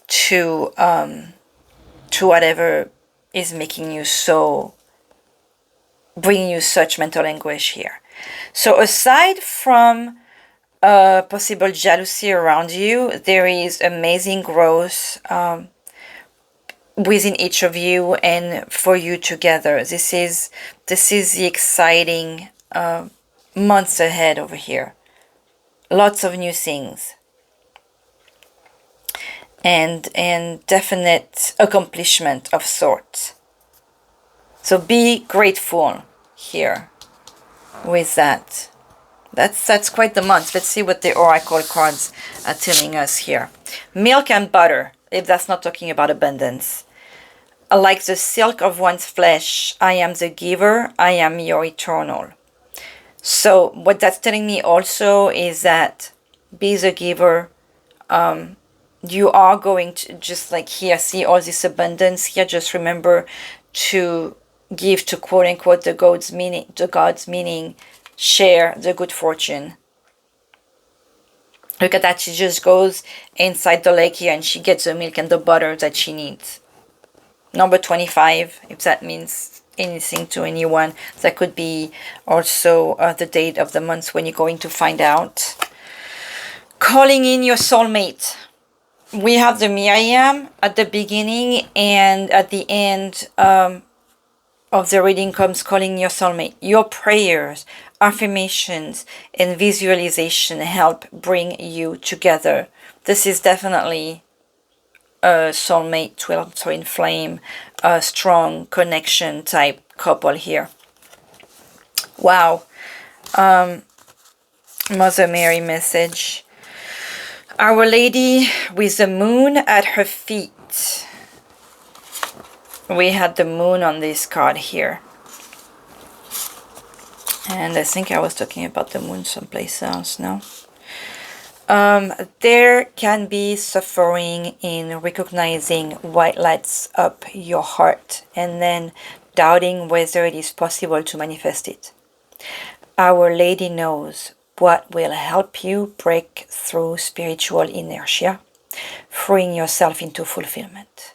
to whatever is making you so, bringing you such mental anguish here? So aside from possible jealousy around you, there is amazing growth within each of you and for you together. This is the exciting months ahead over here. Lots of new things. And definite accomplishment of sorts. So be grateful here with that. That's quite the month. Let's see what the oracle cards are telling us here. Milk and butter, if that's not talking about abundance. Like the silk of one's flesh, I am the giver, I am your eternal. So what that's telling me also is that be the giver. You are going to, just like here, see all this abundance here. Just remember to give to quote unquote the God's meaning, share the good fortune. Look at that, she just goes inside the lake here and she gets the milk and the butter that she needs. Number 25, if that means anything to anyone. That could be also the date of the month when you're going to find out. Calling in your soulmate. We have the Miriam at the beginning, and at the end of the reading comes calling your soulmate. Your prayers, affirmations, and visualization help bring you together. This is definitely a soulmate, twin flame, a strong connection type couple here. Wow. Mother Mary message. Our Lady with the moon at her feet. We had the moon on this card here. And I think I was talking about the moon someplace else, no? There can be suffering in recognizing what lights up your heart and then doubting whether it is possible to manifest it. Our Lady knows what will help you break through spiritual inertia, freeing yourself into fulfillment.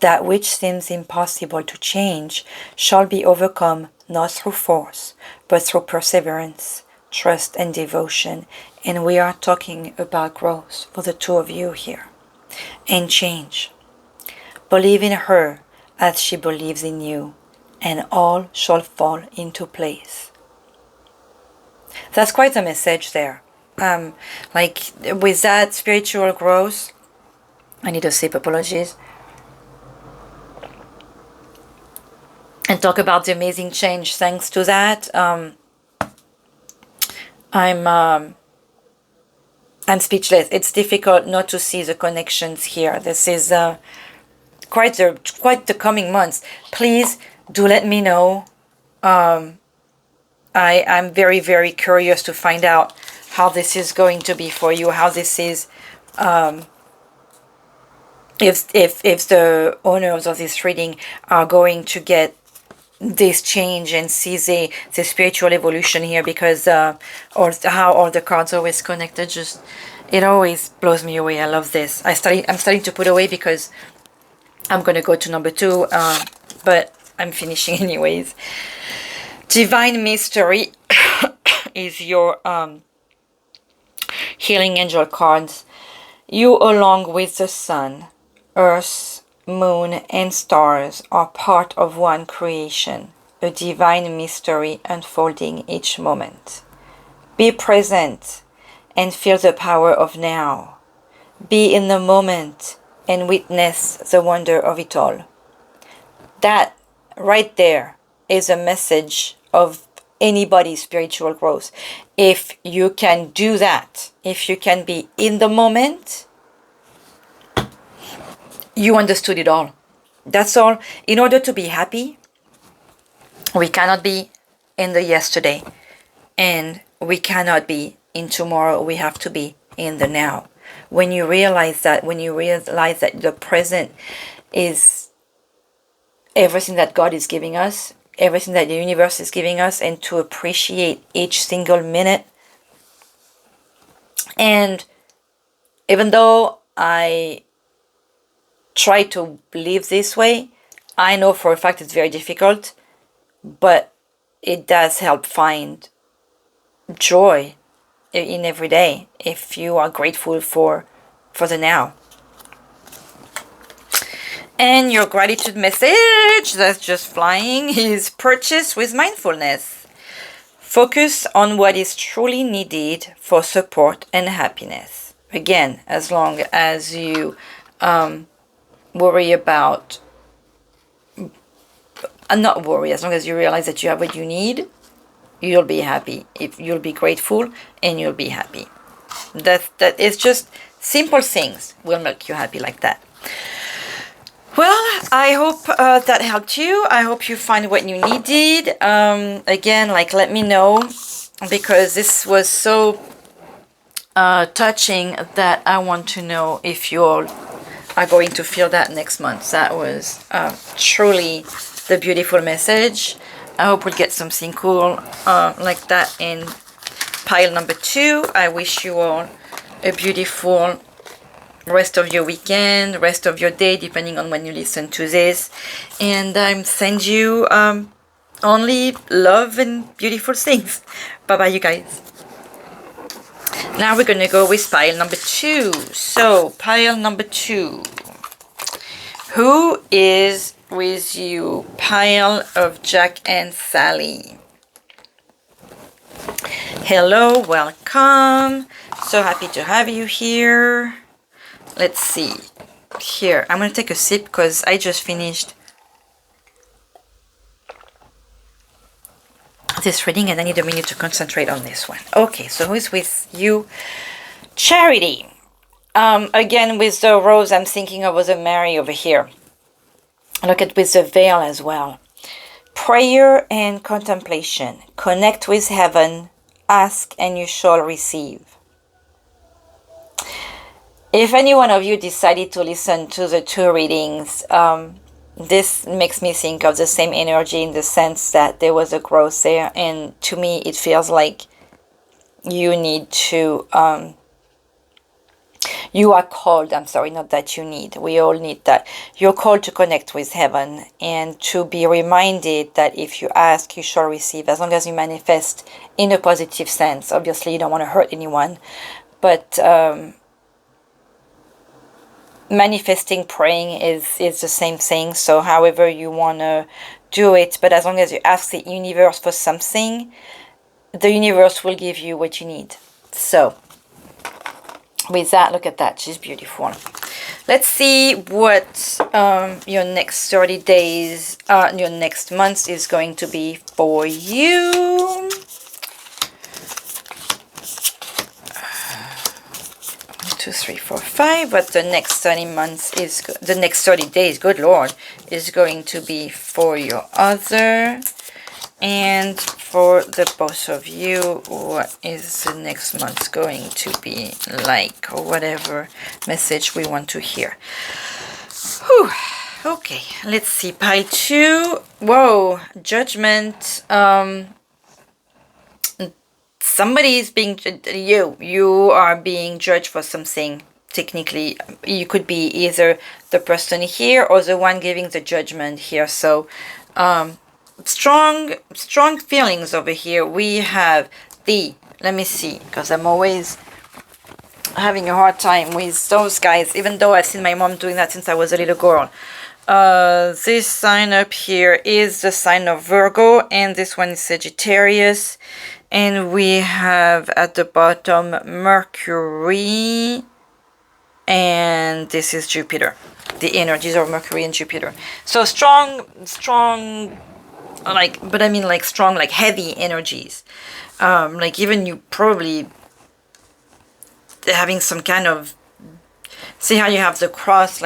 That which seems impossible to change shall be overcome not through force, but through perseverance, trust, and devotion. And we are talking about growth for the two of you here. And change. Believe in her as she believes in you, and all shall fall into place. That's quite a message there. Like with that spiritual growth, I need to sip, apologies. And talk about the amazing change thanks to that. I'm speechless. It's difficult not to see the connections here. This is quite the coming months. Please do let me know. I'm very, very curious to find out how this is going to be for you. How this is, if the owners of this reading are going to get this change and see the spiritual evolution here, because or how all the cards are always connected. Just it always blows me away. I love this. I'm starting to put away because I'm gonna go to number 2, but I'm finishing anyways. Divine Mystery is your healing angel cards. You, along with the sun, earth, moon, and stars, are part of one creation, a divine mystery unfolding each moment. Be present and feel the power of now. Be in the moment and witness the wonder of it all. That right there is a message of anybody's spiritual growth. If you can do that, if you can be in the moment, you understood it all. That's all. In order to be happy, we cannot be in the yesterday, and we cannot be in tomorrow. We have to be in the now. When you realize that, the present is everything that God is giving us, everything that the universe is giving us, and to appreciate each single minute. And even though I try to live this way, I know for a fact it's very difficult, but it does help find joy in every day if you are grateful for the now. And your gratitude message that's just flying is purchase with mindfulness. Focus on what is truly needed for support and happiness. Again, as long as you worry about, not worry, as long as you realize that you have what you need, you'll be happy. If you'll be grateful and you'll be happy. That is just simple things will make you happy like that. Well, I hope that helped you. I hope you find what you needed. Again, let me know, because this was so touching that I want to know if you all are going to feel that next month. That was truly the beautiful message. I hope we'll get something cool like that in pile number 2. I wish you all a beautiful rest of your weekend, rest of your day, depending on when you listen to this. And I send you only love and beautiful things. Bye-bye, you guys. Now we're going to go with pile number 2. So, pile number 2. Who is with you? Pile of Jack and Sally. Hello, welcome. So happy to have you here. Let's see. Here, I'm going to take a sip because I just finished this reading and I need a minute to concentrate on this one. Okay, so who is with you? Charity. Again, with the rose, I'm thinking of the Mary over here. Look at with the veil as well. Prayer and contemplation. Connect with heaven. Ask and you shall receive. If any one of you decided to listen to the 2 readings, this makes me think of the same energy in the sense that there was a growth there. And to me, it feels like you need to... you are called, I'm sorry, not that you need. We all need that. You're called to connect with heaven and to be reminded that if you ask, you shall receive. As long as you manifest in a positive sense. Obviously, you don't want to hurt anyone. But... manifesting, praying is the same thing. So however you want to do it, but as long as you ask the universe for something, the universe will give you what you need. So with that, look at that, she's beautiful. Let's see what your next 30 days, your next month is going to be for you. 2, 3, 4, 5. But the next 30 months is the next 30 days. Good Lord, is going to be for your other, and for the both of you. What is the next month going to be like, or whatever message we want to hear. Whew. Okay, let's see. Pile 2. Whoa, judgment. Somebody is being, you are being judged for something. Technically, you could be either the person here or the one giving the judgment here. So, strong feelings over here. We have let me see, because I'm always having a hard time with those guys, even though I've seen my mom doing that since I was a little girl. This sign up here is the sign of Virgo, and this one is Sagittarius. And we have at the bottom Mercury, and this is Jupiter. The energies of Mercury and Jupiter. So strong, like, but I mean like strong, like heavy energies. Like even you probably having some kind of, see how you have the cross,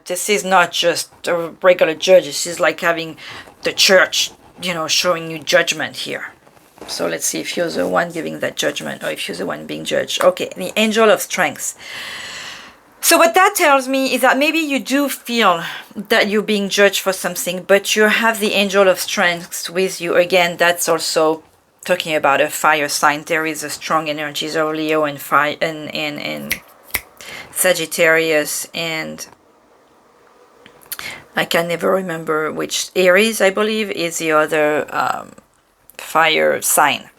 this is not just a regular judge, this is like having the church, you know, showing you judgment here. So let's see if you're the one giving that judgment or if you're the one being judged. Okay, the Angel of Strength. So what that tells me is that maybe you do feel that you're being judged for something, but you have the Angel of Strength with you. Again, that's also talking about a fire sign. There is a strong energies of Leo and fire and Sagittarius, and I can never remember which. Aries, I believe, is the other fire sign.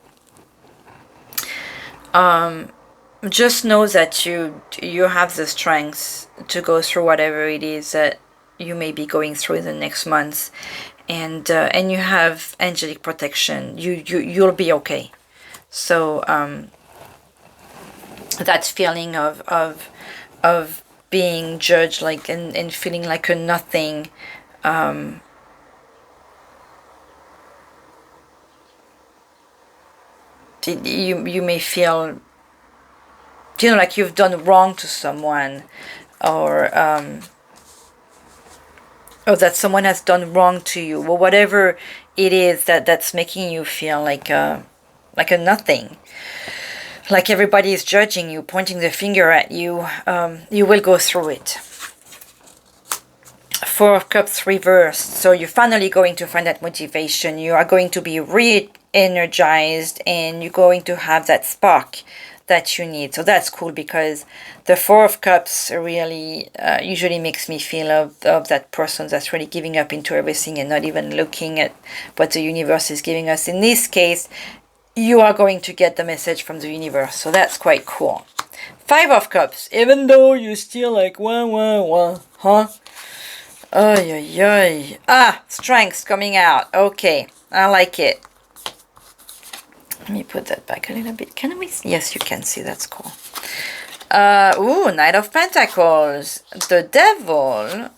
Just know that you have the strength to go through whatever it is that you may be going through in the next months, and you have angelic protection. You'll be okay. So that feeling of being judged, like, and feeling like a nothing, you may feel, you know, like you've done wrong to someone, or that someone has done wrong to you, or whatever it is that's making you feel like a nothing, like everybody is judging you, pointing the finger at you. You will go through it. Four of Cups reversed. So you're finally going to find that motivation. You are going to be re-energized, and you're going to have that spark that you need. So that's cool, because the Four of Cups really usually makes me feel of that person that's really giving up into everything and not even looking at what the universe is giving us. In this case, you are going to get the message from the universe. So that's quite cool. Five of Cups. Even though you're still like, wah, huh? Ay, ay, ay. Ah, strength coming out. Okay, I like it. Let me put that back a little bit. Can we? Yes, you can see. That's cool. Ooh, Knight of Pentacles, the Devil,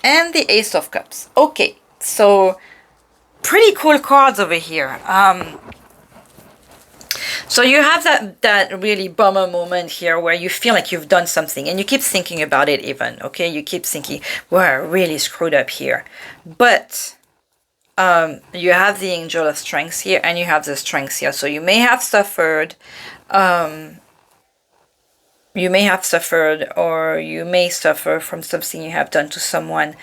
and the Ace of Cups. Okay, so pretty cool cards over here. So you have that really bummer moment here where you feel like you've done something and you keep thinking about it even, okay? You keep thinking, well, I really screwed up here. But you have the Angel of Strength here and you have the Strength here. So you may have suffered, or you may suffer from something you have done to someone.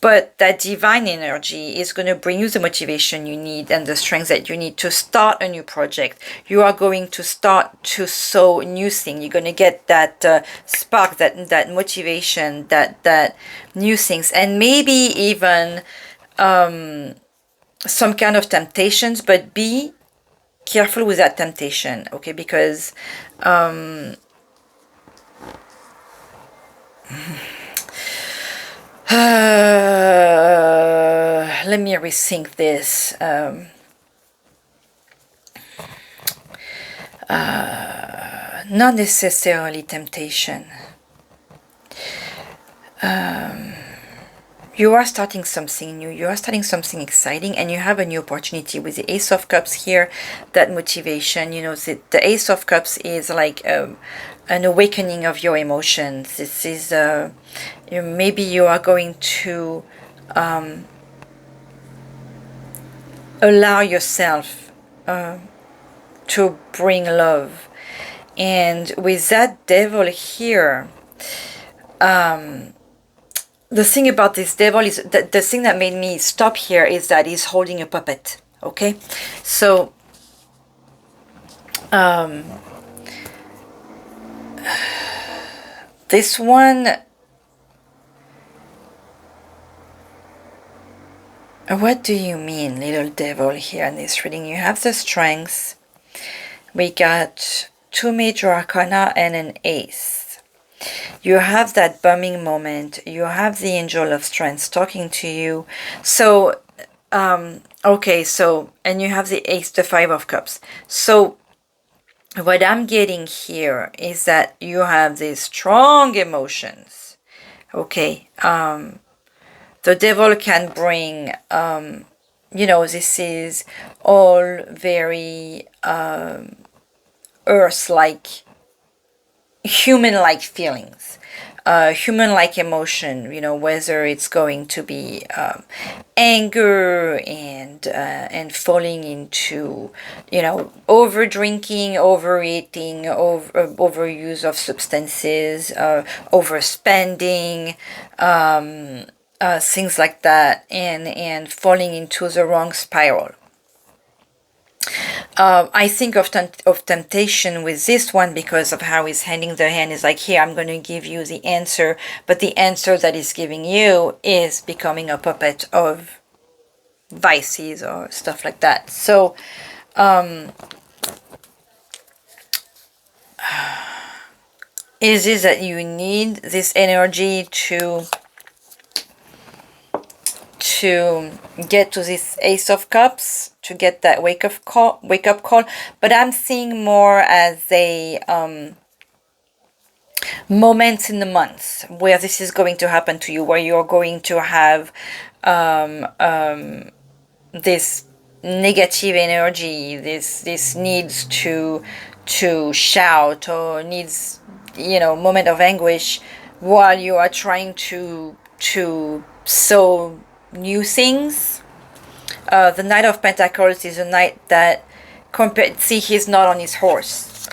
But that divine energy is going to bring you the motivation you need and the strength that you need to start a new project. You are going to start to sow new things. You're going to get that spark, that motivation, that new things. And maybe even some kind of temptations, but be careful with that temptation, okay? Because let me rethink this. Not necessarily temptation. You are starting something new. You are starting something exciting, and you have a new opportunity with the Ace of Cups here. That motivation, you know, the Ace of Cups is like an awakening of your emotions. This is maybe you are going to allow yourself to bring love. And with that Devil here, the thing about this Devil is that the thing that made me stop here is that he's holding a puppet, okay? So this one, what do you mean, little devil, here in this reading? You have the Strength. We got 2 Major Arcana and an Ace. You have that bumming moment. You have the Angel of Strength talking to you. So, okay, so, and you have the Five of Cups. So, what I'm getting here is that you have these strong emotions. Okay, the devil can bring, you know, this is all very earth-like, human-like feelings, human-like emotion, you know, whether it's going to be anger and falling into, you know, over drinking, overeating, overuse of substances, overspending, things like that, and falling into the wrong spiral. I think of temptation with this one because of how he's handing the hand. Is like, here, I'm going to give you the answer, but the answer that he's giving you is becoming a puppet of vices or stuff like that. So, is it that you need this energy to get to this Ace of Cups, to get that wake up call, but I'm seeing more as a moments in the month where this is going to happen to you, where you're going to have this negative energy, this needs to shout, or needs, you know, moment of anguish while you are trying to sow new things. The Knight of Pentacles is a knight that, see, he's not on his horse.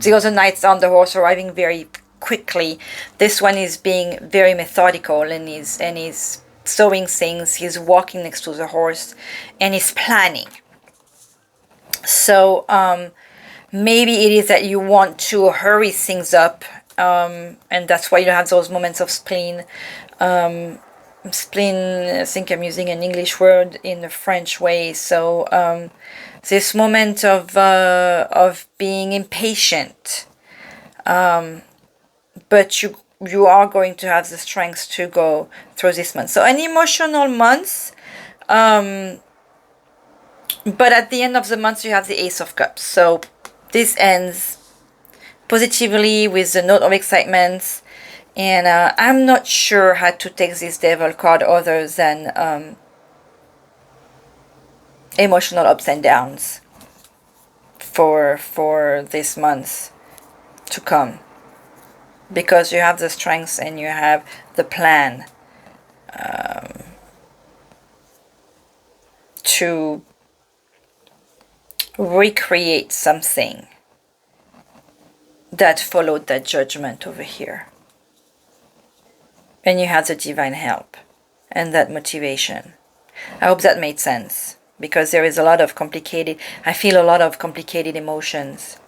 The other knights on the horse arriving very quickly. This one is being very methodical, and he's sowing things. He's walking next to the horse, and he's planning. So maybe it is that you want to hurry things up, and that's why you have those moments of spleen. Spleen, I think I'm using an English word in the French way. So this moment of being impatient, but you are going to have the strength to go through this month. So an emotional month, but at the end of the month you have the Ace of Cups. So this ends positively with the note of excitement. And I'm not sure how to take this Devil card other than emotional ups and downs for this month to come. Because you have the strength and you have the plan to recreate something that followed that judgment over here. And you have the divine help and that motivation. I hope that made sense, because there is a lot of complicated, I feel a lot of complicated emotions.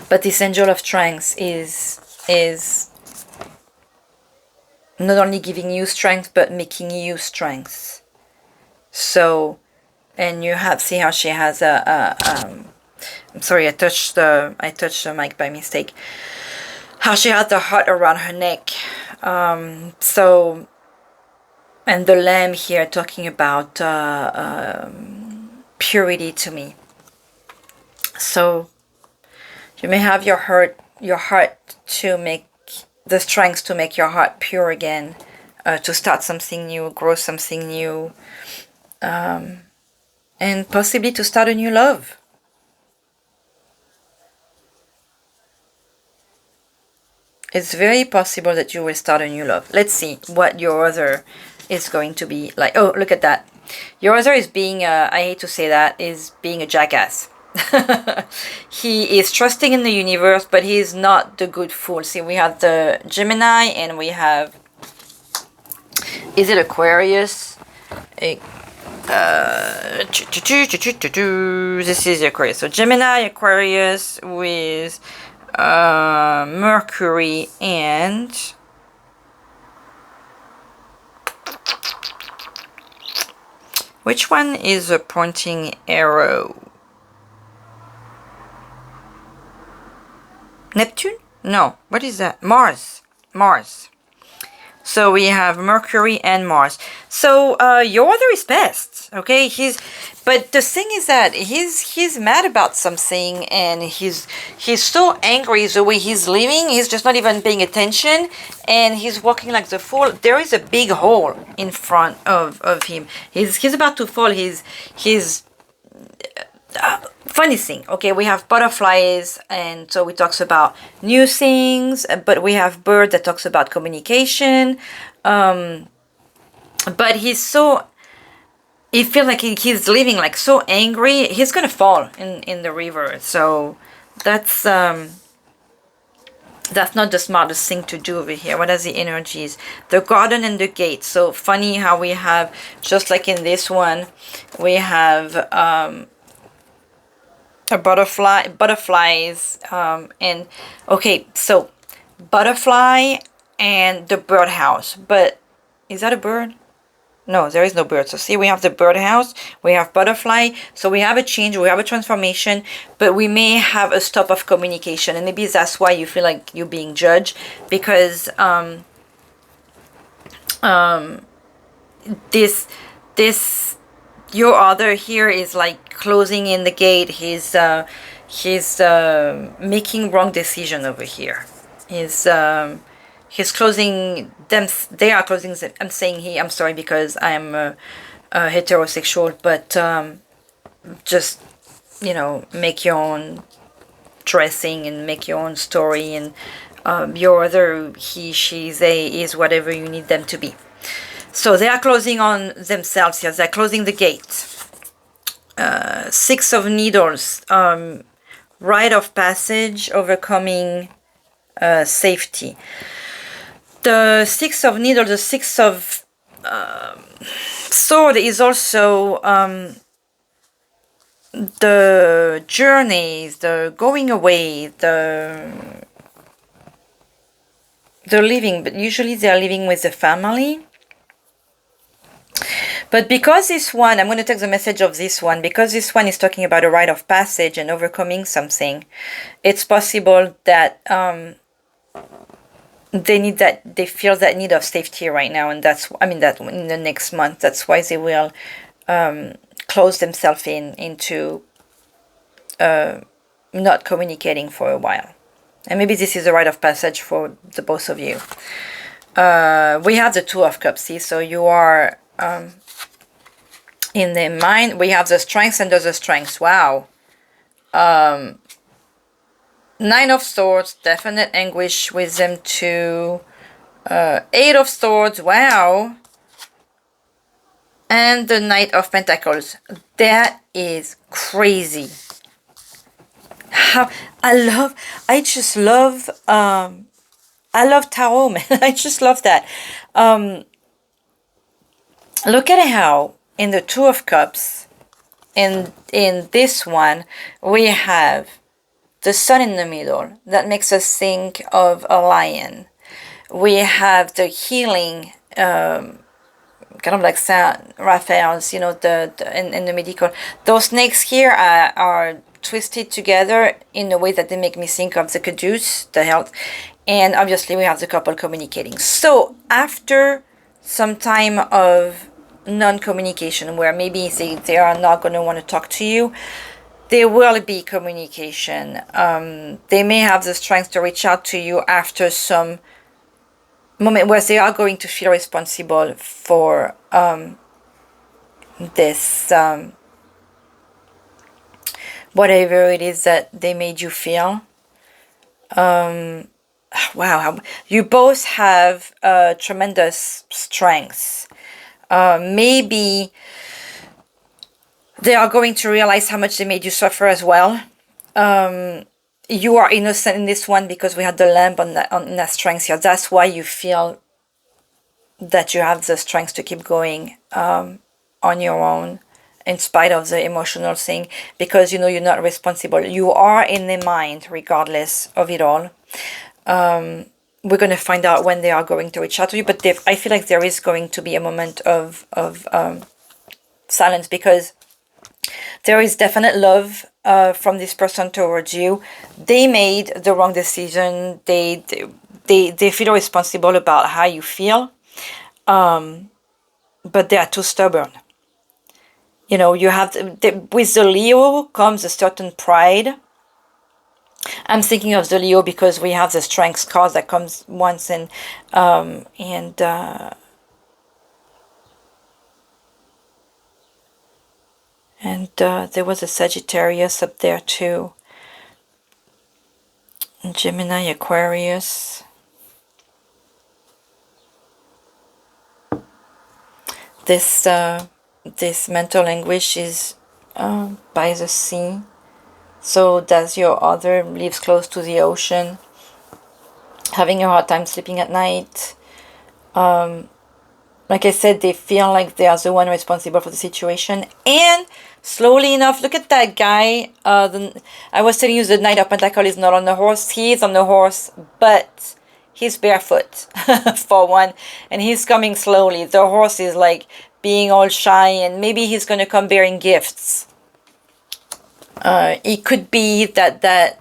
But this Angel of Strength is not only giving you strength, but making you strength. So, and you have, see how she has I'm sorry, I touched the mic by mistake. How she has the heart around her neck. So, and the lamb here talking about purity to me. So, you may have your heart to make the strength to make your heart pure again, to start something new, grow something new, and possibly to start a new love. It's very possible that you will start a new love. Let's see what your other is going to be like. Oh, look at that. Your other is being, I hate to say that, is being a jackass. He is trusting in the universe, but he is not the good fool. See, we have the Gemini and we have, is it Aquarius? This is Aquarius. So Gemini, Aquarius with Mercury and which one is a pointing arrow? Neptune? No. What is that? Mars. Mars. So we have Mercury and Mars. So your other is best, okay? But the thing is that he's mad about something, and he's so angry the way he's living. He's just not even paying attention, and he's walking like the fool. There is a big hole in front of him. He's about to fall. Funny thing, okay, we have butterflies, and so we talks about new things, but we have bird that talks about communication, but he feels like he's living like so angry, he's gonna fall in the river. So that's not the smartest thing to do over here. What are the energies? The garden and the gate. So funny how we have, just like in this one, we have butterflies, and okay, so butterfly and the birdhouse. But is that a bird? No, there is no bird. So see, we have the birdhouse, we have butterfly. So we have a change, we have a transformation, but we may have a stop of communication, and maybe that's why you feel like you're being judged, because this your other here is like closing in the gate. He's making wrong decision over here. He's closing them. They are closing them. I'm saying I'm sorry because I'm heterosexual, but just, you know, make your own dressing and make your own story, and your other he, she, they is whatever you need them to be. So they are closing on themselves. Yes, they're closing the gate. Six of Needles, rite of passage, overcoming safety. The Six of Needles, the Six of Sword is also the journeys, the going away, the living, but usually they are living with the family. But because this one, I'm going to take the message of this one, because this one is talking about a rite of passage and overcoming something, it's possible that they feel that need of safety right now, and that in the next month, that's why they will close themselves into not communicating for a while. And maybe this is a rite of passage for the both of you. We have the Two of Cups, see, so you are in the mind. We have the strengths under the strengths. Wow. Nine of Swords, definite anguish with them too. Eight of Swords, wow. And the Knight of Pentacles. That is crazy. I love tarot, man. I just love that. Look at how in the Two of Cups, in this one, we have the Sun in the middle. That makes us think of a lion. We have the healing, kind of like Saint Raphael's, you know, in the medical. Those snakes here are twisted together in a way that they make me think of the caduceus, the health. And obviously we have the couple communicating. So after some time of non-communication, where maybe they are not going to want to talk to you, there will be communication. They may have the strength to reach out to you after some moment where they are going to feel responsible for this, whatever it is that they made you feel. Wow, you both have tremendous strengths. Maybe they are going to realize how much they made you suffer as well. You are innocent in this one because we had the lamp on that strength here. That's why you feel that you have the strength to keep going on your own in spite of the emotional thing, because you know you're not responsible. You are in the mind regardless of it all. We're going to find out when they are going to reach out to you, but I feel like there is going to be a moment of silence, because There is definite love from this person towards you. They made the wrong decision. They feel responsible about how you feel, but they are too stubborn. You know, you have with the Leo comes a certain pride. I'm thinking of the Leo because we have the Strength card that comes once, and there was a Sagittarius up there too. And Gemini, Aquarius. This mental anguish is by the sea. So does your other, lives close to the ocean, having a hard time sleeping at night. Like I said, they feel like they are the one responsible for the situation. And slowly enough, look at that guy. I was telling you the Knight of Pentacles is not on the horse. He is on the horse, but he's barefoot for one. And he's coming slowly. The horse is like being all shy, and maybe he's going to come bearing gifts. It could be that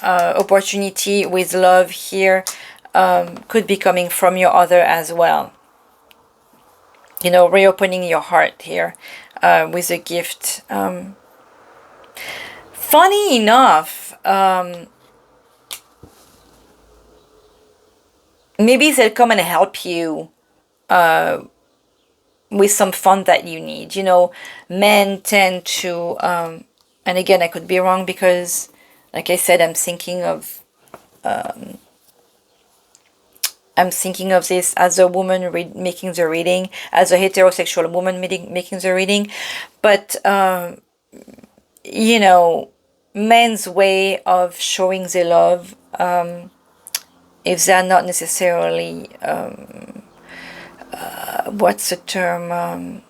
opportunity with love here could be coming from your other as well. You know, reopening your heart here with a gift. Funny enough, maybe they'll come and help you with some fun that you need. You know, men tend to, and again, I could be wrong because, like I said, I'm thinking of this as a woman making the reading, as a heterosexual woman making the reading. But, you know, men's way of showing their love, if they're not necessarily, what's the term,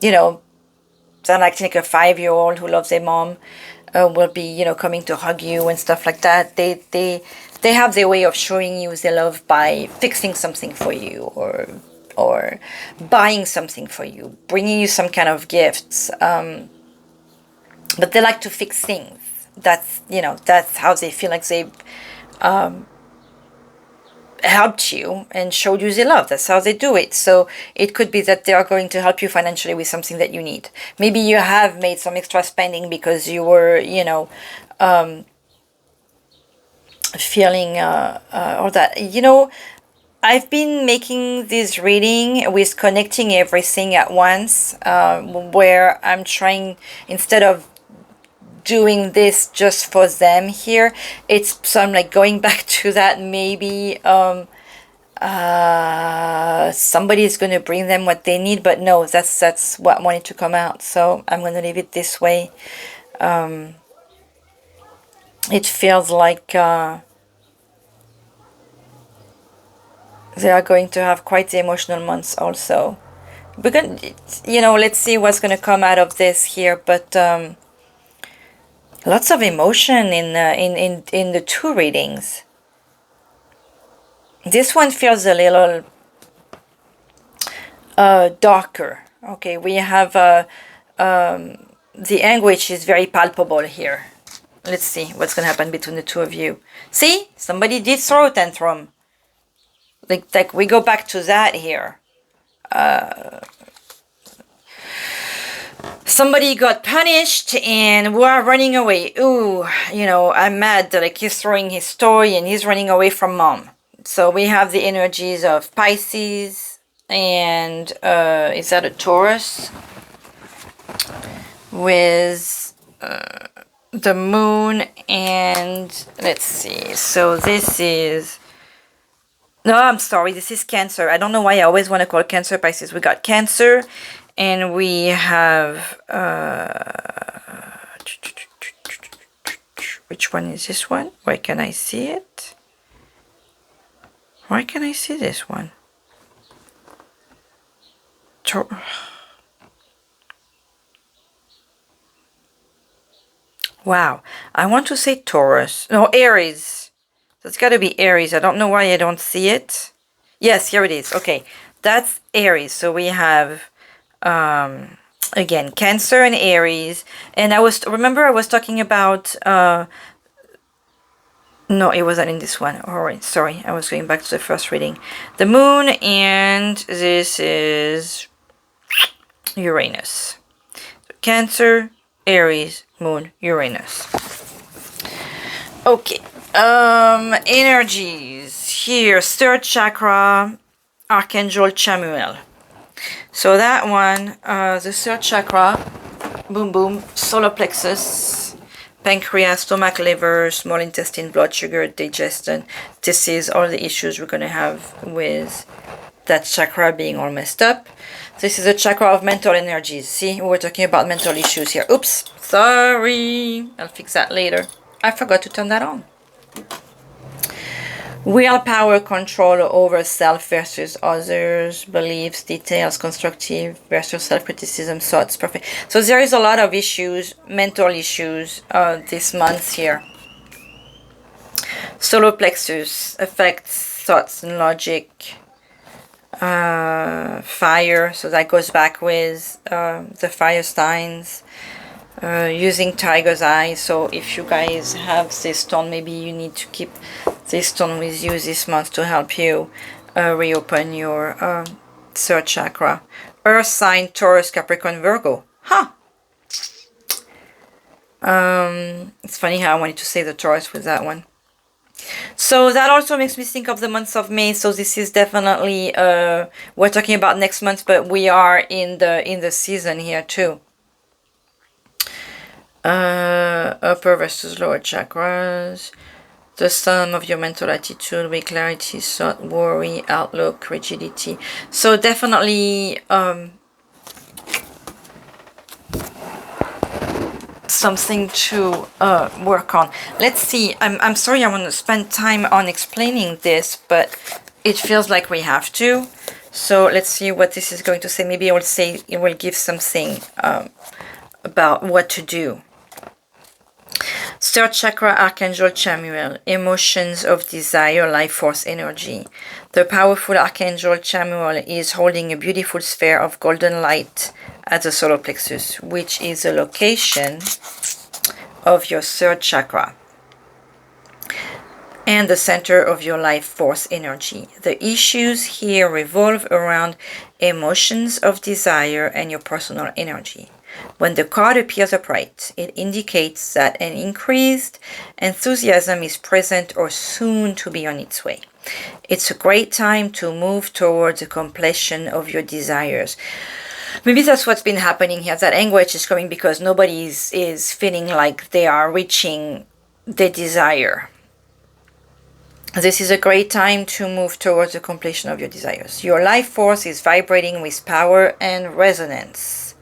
you know, they're like a 5-year-old who loves their mom, will be, you know, coming to hug you and stuff like that. They have their way of showing you their love by fixing something for you, or buying something for you, bringing you some kind of gifts. But they like to fix things. That's, you know, that's how they feel like they've helped you and showed you their love. That's how they do it. So it could be that they are going to help you financially with something that you need. Maybe you have made some extra spending because you were, you know, feeling or that, you know, I've been making this reading with connecting everything at once, where I'm trying, instead of doing this just for them here, so I'm like going back to that. Maybe somebody is going to bring them what they need, but no, that's what wanted to come out, so I'm going to leave it this way. It feels like they are going to have quite the emotional months also. We're going to, you know, let's see what's going to come out of this here, but lots of emotion in the two readings. This one feels a little darker. Okay, we have the anguish is very palpable here. Let's see what's going to happen between the two of you. See, somebody did throw a tantrum. Like we go back to that here. Somebody got punished and we're running away. Ooh, you know, I'm mad that like he's throwing his toy and he's running away from mom. So we have the energies of Pisces and is that a Taurus? With the moon and let's see. So this is, no, I'm sorry, this is Cancer. I don't know why I always want to call Cancer Pisces. We got Cancer and we have which one is this one? Where can I see it? Why can I see this one? Wow, I want to say Taurus. No, Aries. That's got to be Aries. I don't know why I don't see it. Yes, here it is. Okay, that's Aries. So we have Again, Cancer and Aries. And I was talking about, no, it wasn't in this one. All right, sorry, I was going back to the first reading. The Moon, and this is Uranus. Cancer, Aries, Moon, Uranus. Okay, energies here. Third chakra, Archangel Chamuel. So that one, the third chakra, boom boom, solar plexus, pancreas, stomach, liver, small intestine, blood sugar, digestion. This is all the issues we're gonna have with that chakra being all messed up. This is a chakra of mental energies. See, we're talking about mental issues here. Oops, sorry. I'll fix that later. I forgot to turn that on. Willpower, control over self versus others, beliefs, details, constructive versus self-criticism, thoughts, perfect. So there is a lot of issues, mental issues this month here. Solar plexus affects thoughts and logic. Fire, so that goes back with the fire signs. Using tiger's eye, so if you guys have this stone, maybe you need to keep this stone with you this month to help you reopen your third chakra. Earth sign, Taurus, Capricorn, Virgo. It's funny how I wanted to say the Taurus with that one. So that also makes me think of the month of May. So this is definitely we're talking about next month, but we are in the season here too. Upper versus lower chakras, the sum of your mental attitude with clarity, thought, worry, outlook, rigidity. So definitely something to work on. Let's see. I'm sorry I want to spend time on explaining this, but it feels like we have to. So let's see what this is going to say. Maybe it will give something about what to do. Third chakra, Archangel Chamuel, emotions of desire, life force, energy. The powerful Archangel Chamuel is holding a beautiful sphere of golden light at the solar plexus, which is the location of your third chakra and the center of your life force energy. The issues here revolve around emotions of desire and your personal energy. When the card appears upright, it indicates that an increased enthusiasm is present or soon to be on its way. It's a great time to move towards the completion of your desires. Maybe that's what's been happening here. That anguish is coming because nobody is feeling like they are reaching their desire. This is a great time to move towards the completion of your desires. Your life force is vibrating with power and resonance.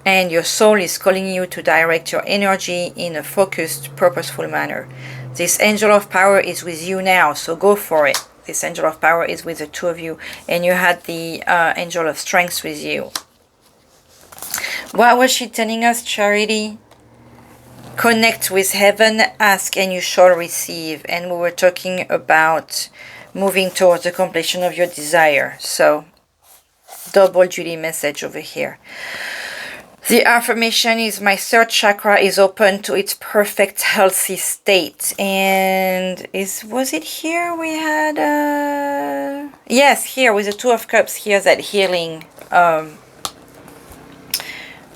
And your soul is calling you to direct your energy in a focused, purposeful manner. This angel of power is with you now, so go for it. This angel of power is with the two of you, and you had the angel of strength with you. What was she telling us, Charity? Connect with heaven, ask and you shall receive. And we were talking about moving towards the completion of your desire. So, double duty message over here. The affirmation is, my third chakra is open to its perfect healthy state. And was it here we had yes, here with the Two of Cups here, that healing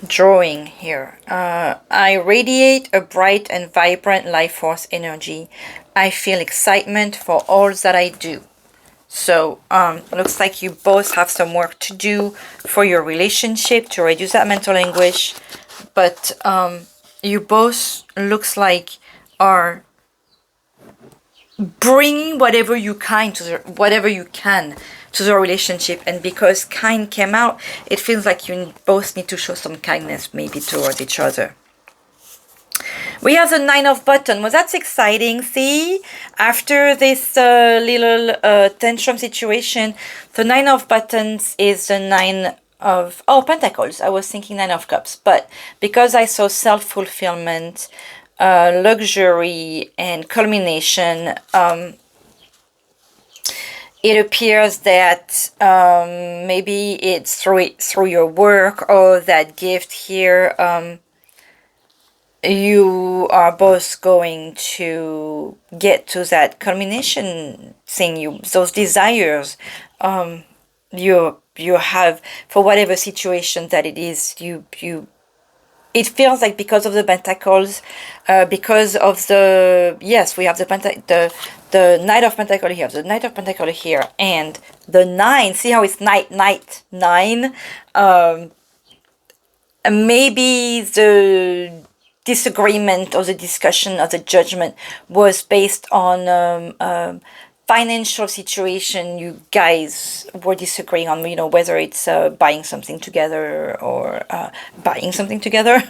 drawing here. I radiate a bright and vibrant life force energy. I feel excitement for all that I do. So looks like you both have some work to do for your relationship to reduce that mental anguish, but you both looks like are bringing whatever you can to the relationship. And because kind came out, it feels like you both need to show some kindness maybe towards each other. We have the Nine of Buttons. Well, that's exciting. See, after this little tantrum situation, the Nine of Buttons is the Nine of Pentacles. I was thinking Nine of Cups, but because I saw self-fulfillment, luxury, and culmination, it appears that maybe it's through your work or that gift here. You are both going to get to that culmination thing. Those desires you have for whatever situation that it is. It feels like because of the pentacles, because of the, yes, we have the Knight of Pentacle here, the Knight of Pentacle here, and the 9. See how it's nine. Maybe the disagreement or the discussion or the judgment was based on financial situation you guys were disagreeing on, whether it's buying something together or buying something together,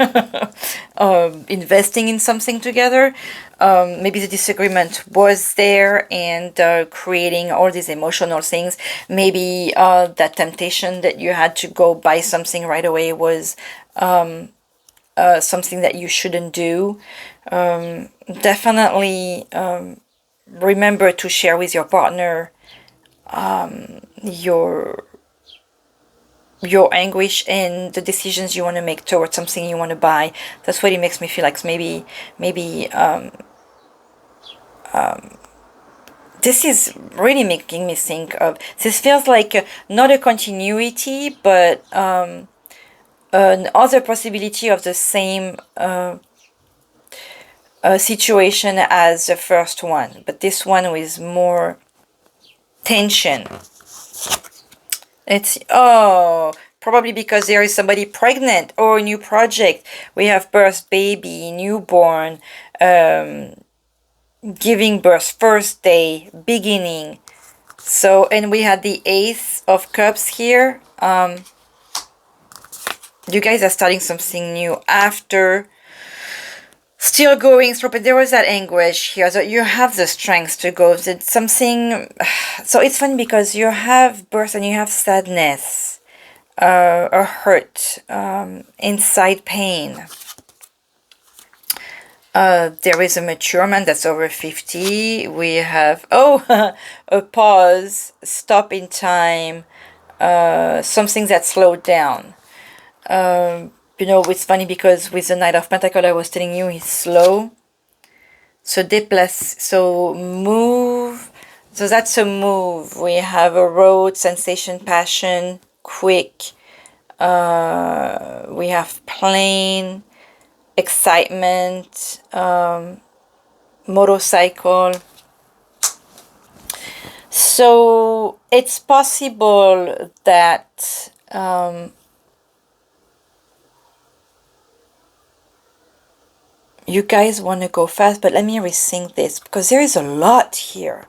investing in something together. Maybe the disagreement was there and creating all these emotional things. Maybe that temptation that you had to go buy something right away was something that you shouldn't do. Definitely remember to share with your partner your anguish and the decisions you want to make towards something you want to buy. That's what it makes me feel like. Maybe this is really making me think of, this feels like not a continuity, but another possibility of the same situation as the first one, but this one with more tension. It's, probably because there is somebody pregnant or a new project. We have birth, baby, newborn, giving birth, first day, beginning. So, and we had the Ace of Cups here. You guys are starting something new after still going through, but there was that anguish here. So you have the strength to go. It's something. So it's funny because you have birth and you have sadness, or hurt, inside pain. There is a mature man that's over 50. We have, a pause, stop in time, something that slowed down. It's funny because with the Knight of Pentacle, I was telling you, he's slow. So déplace, so move. So that's a move. We have a road, sensation, passion, quick. We have plane, excitement, motorcycle. So it's possible that you guys want to go fast, but let me rethink this, because there is a lot here.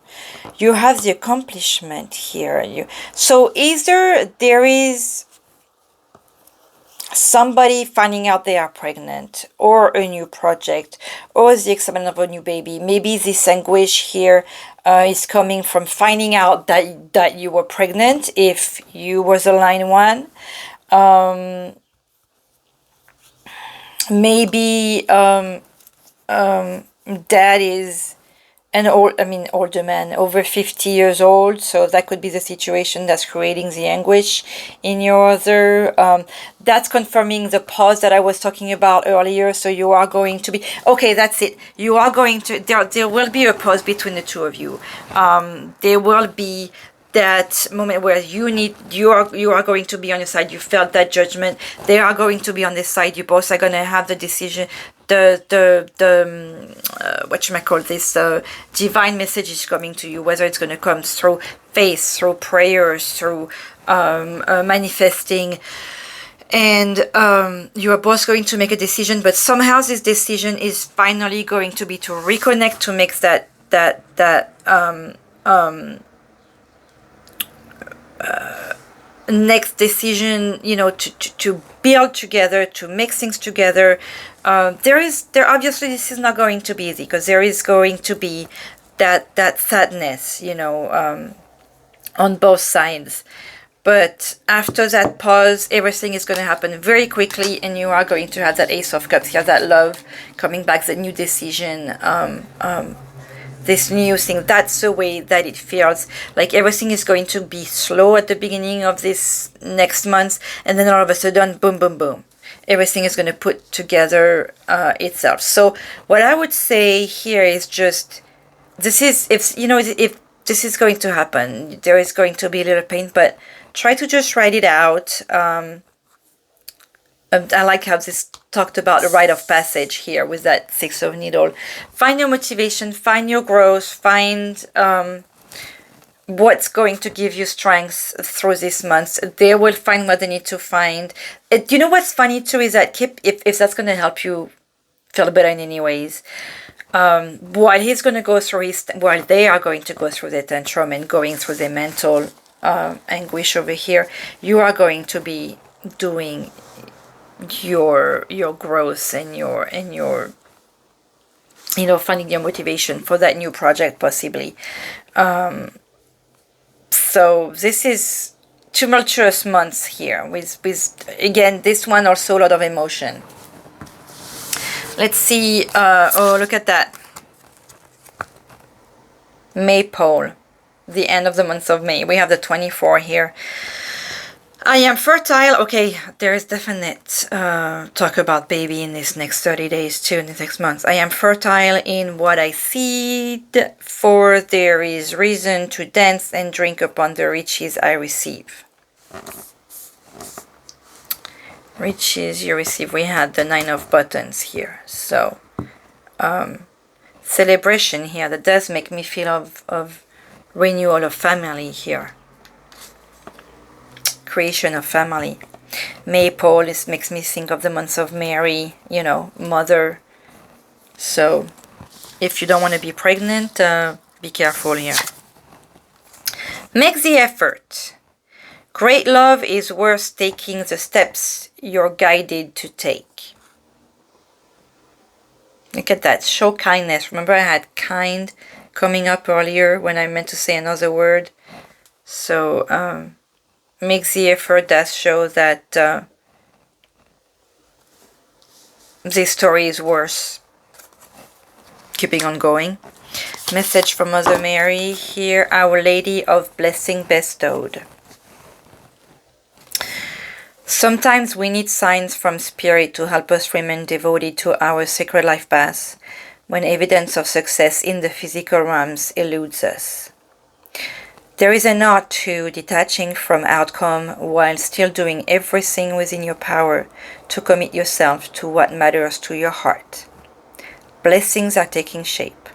You have the accomplishment here. So either there is somebody finding out they are pregnant, or a new project, or the excitement of a new baby. Maybe this anguish here is coming from finding out that you were pregnant if you was the line one. Maybe dad is older man, over 50 years old, so that could be the situation that's creating the anguish in your other. That's confirming the pause that I was talking about earlier. So you are going to be, okay, that's it. You are going to, there will be a pause between the two of you. There will be that moment where you are going to be on your side. You felt that judgment. They are going to be on this side. You both are going to have the decision. The divine message is coming to you, whether it's going to come through faith, through prayers, through manifesting, and you are both going to make a decision. But somehow this decision is finally going to be to reconnect, to make that next decision, to build together, to make things together. There obviously this is not going to be easy, because there is going to be that sadness, on both sides. But after that pause, everything is going to happen very quickly, and you are going to have that Ace of Cups here, that love coming back, that new decision, this new thing. That's the way that it feels. Like everything is going to be slow at the beginning of this next month, and then all of a sudden, boom, boom, boom. Everything is going to put together itself. So what I would say here is just, this is, if you know, if this is going to happen, there is going to be a little pain, but try to just write it out. I like how this talked about the rite of passage here with that Six of Needle. Find your motivation, find your growth, find what's going to give you strength through this month. They will find what they need to find. You know what's funny too is that if that's going to help you feel better in any ways, while he's going to go through while they are going to go through their tantrum and going through their mental anguish over here, you are going to be doing your growth and your you know, finding your motivation for that new project possibly. So this is tumultuous months here with again, this one also a lot of emotion. Let's see. Oh, look at that. Maypole, the end of the month of May. We have the 24 here. I am fertile. Okay, there is definite talk about baby in this next 30 days too, in the next months. I am fertile in what I seed, for there is reason to dance and drink upon the riches I receive. Riches you receive. We had the 9 of buttons here. So, celebration here. That does make me feel of renewal of family here. Creation of family. Maypole makes me think of the months of Mary, you know, mother. So if you don't want to be pregnant, be careful here. Make the effort. Great love is worth taking the steps you're guided to take. Look at that. Show kindness. Remember I had kind coming up earlier when I meant to say another word. So make the effort. Does show that this story is worth keeping on going. Message from Mother Mary here. Our Lady of Blessing bestowed. Sometimes we need signs from Spirit to help us remain devoted to our sacred life path when evidence of success in the physical realms eludes us. There is an art to detaching from outcome while still doing everything within your power to commit yourself to what matters to your heart. Blessings are taking shape,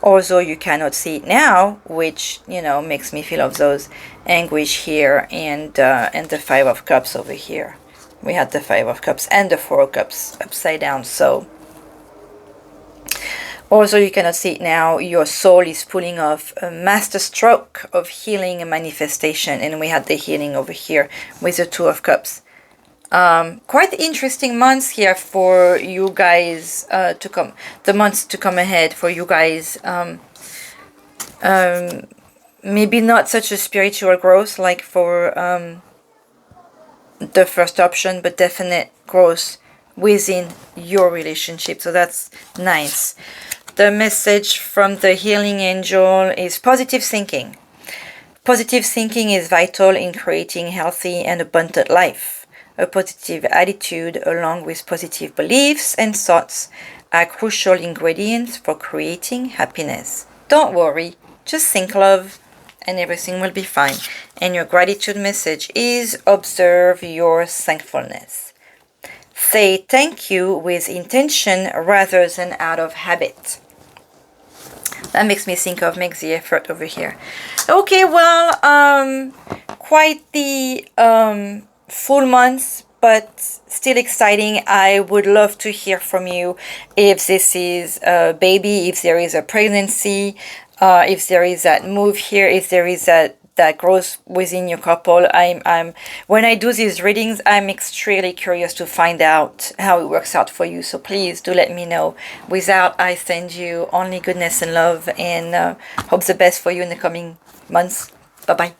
although you cannot see it now, which, you know, makes me feel of those anguish here and the 5 of Cups over here. We had the 5 of Cups and the 4 of Cups upside down, so although you cannot see it now, your soul is pulling off a master stroke of healing and manifestation. And we had the healing over here with the 2 of Cups. Quite interesting months here for you guys to come. The months to come ahead for you guys. Maybe not such a spiritual growth like for the first option, but definite growth within your relationship. So that's nice. The message from the healing angel is positive thinking. Positive thinking is vital in creating healthy and abundant life. A positive attitude along with positive beliefs and thoughts are crucial ingredients for creating happiness. Don't worry, just think love and everything will be fine. And your gratitude message is observe your thankfulness. Say thank you with intention rather than out of habit. That makes me think of make the effort over here. Okay, well, quite the full month, but still exciting. I would love to hear from you if this is a baby, if there is a pregnancy, if there is that move here, if there is that growth within your couple. When I do these readings, I'm extremely curious to find out how it works out for you. So please do let me know. Without, I send you only goodness and love, and hope the best for you in the coming months. Bye bye.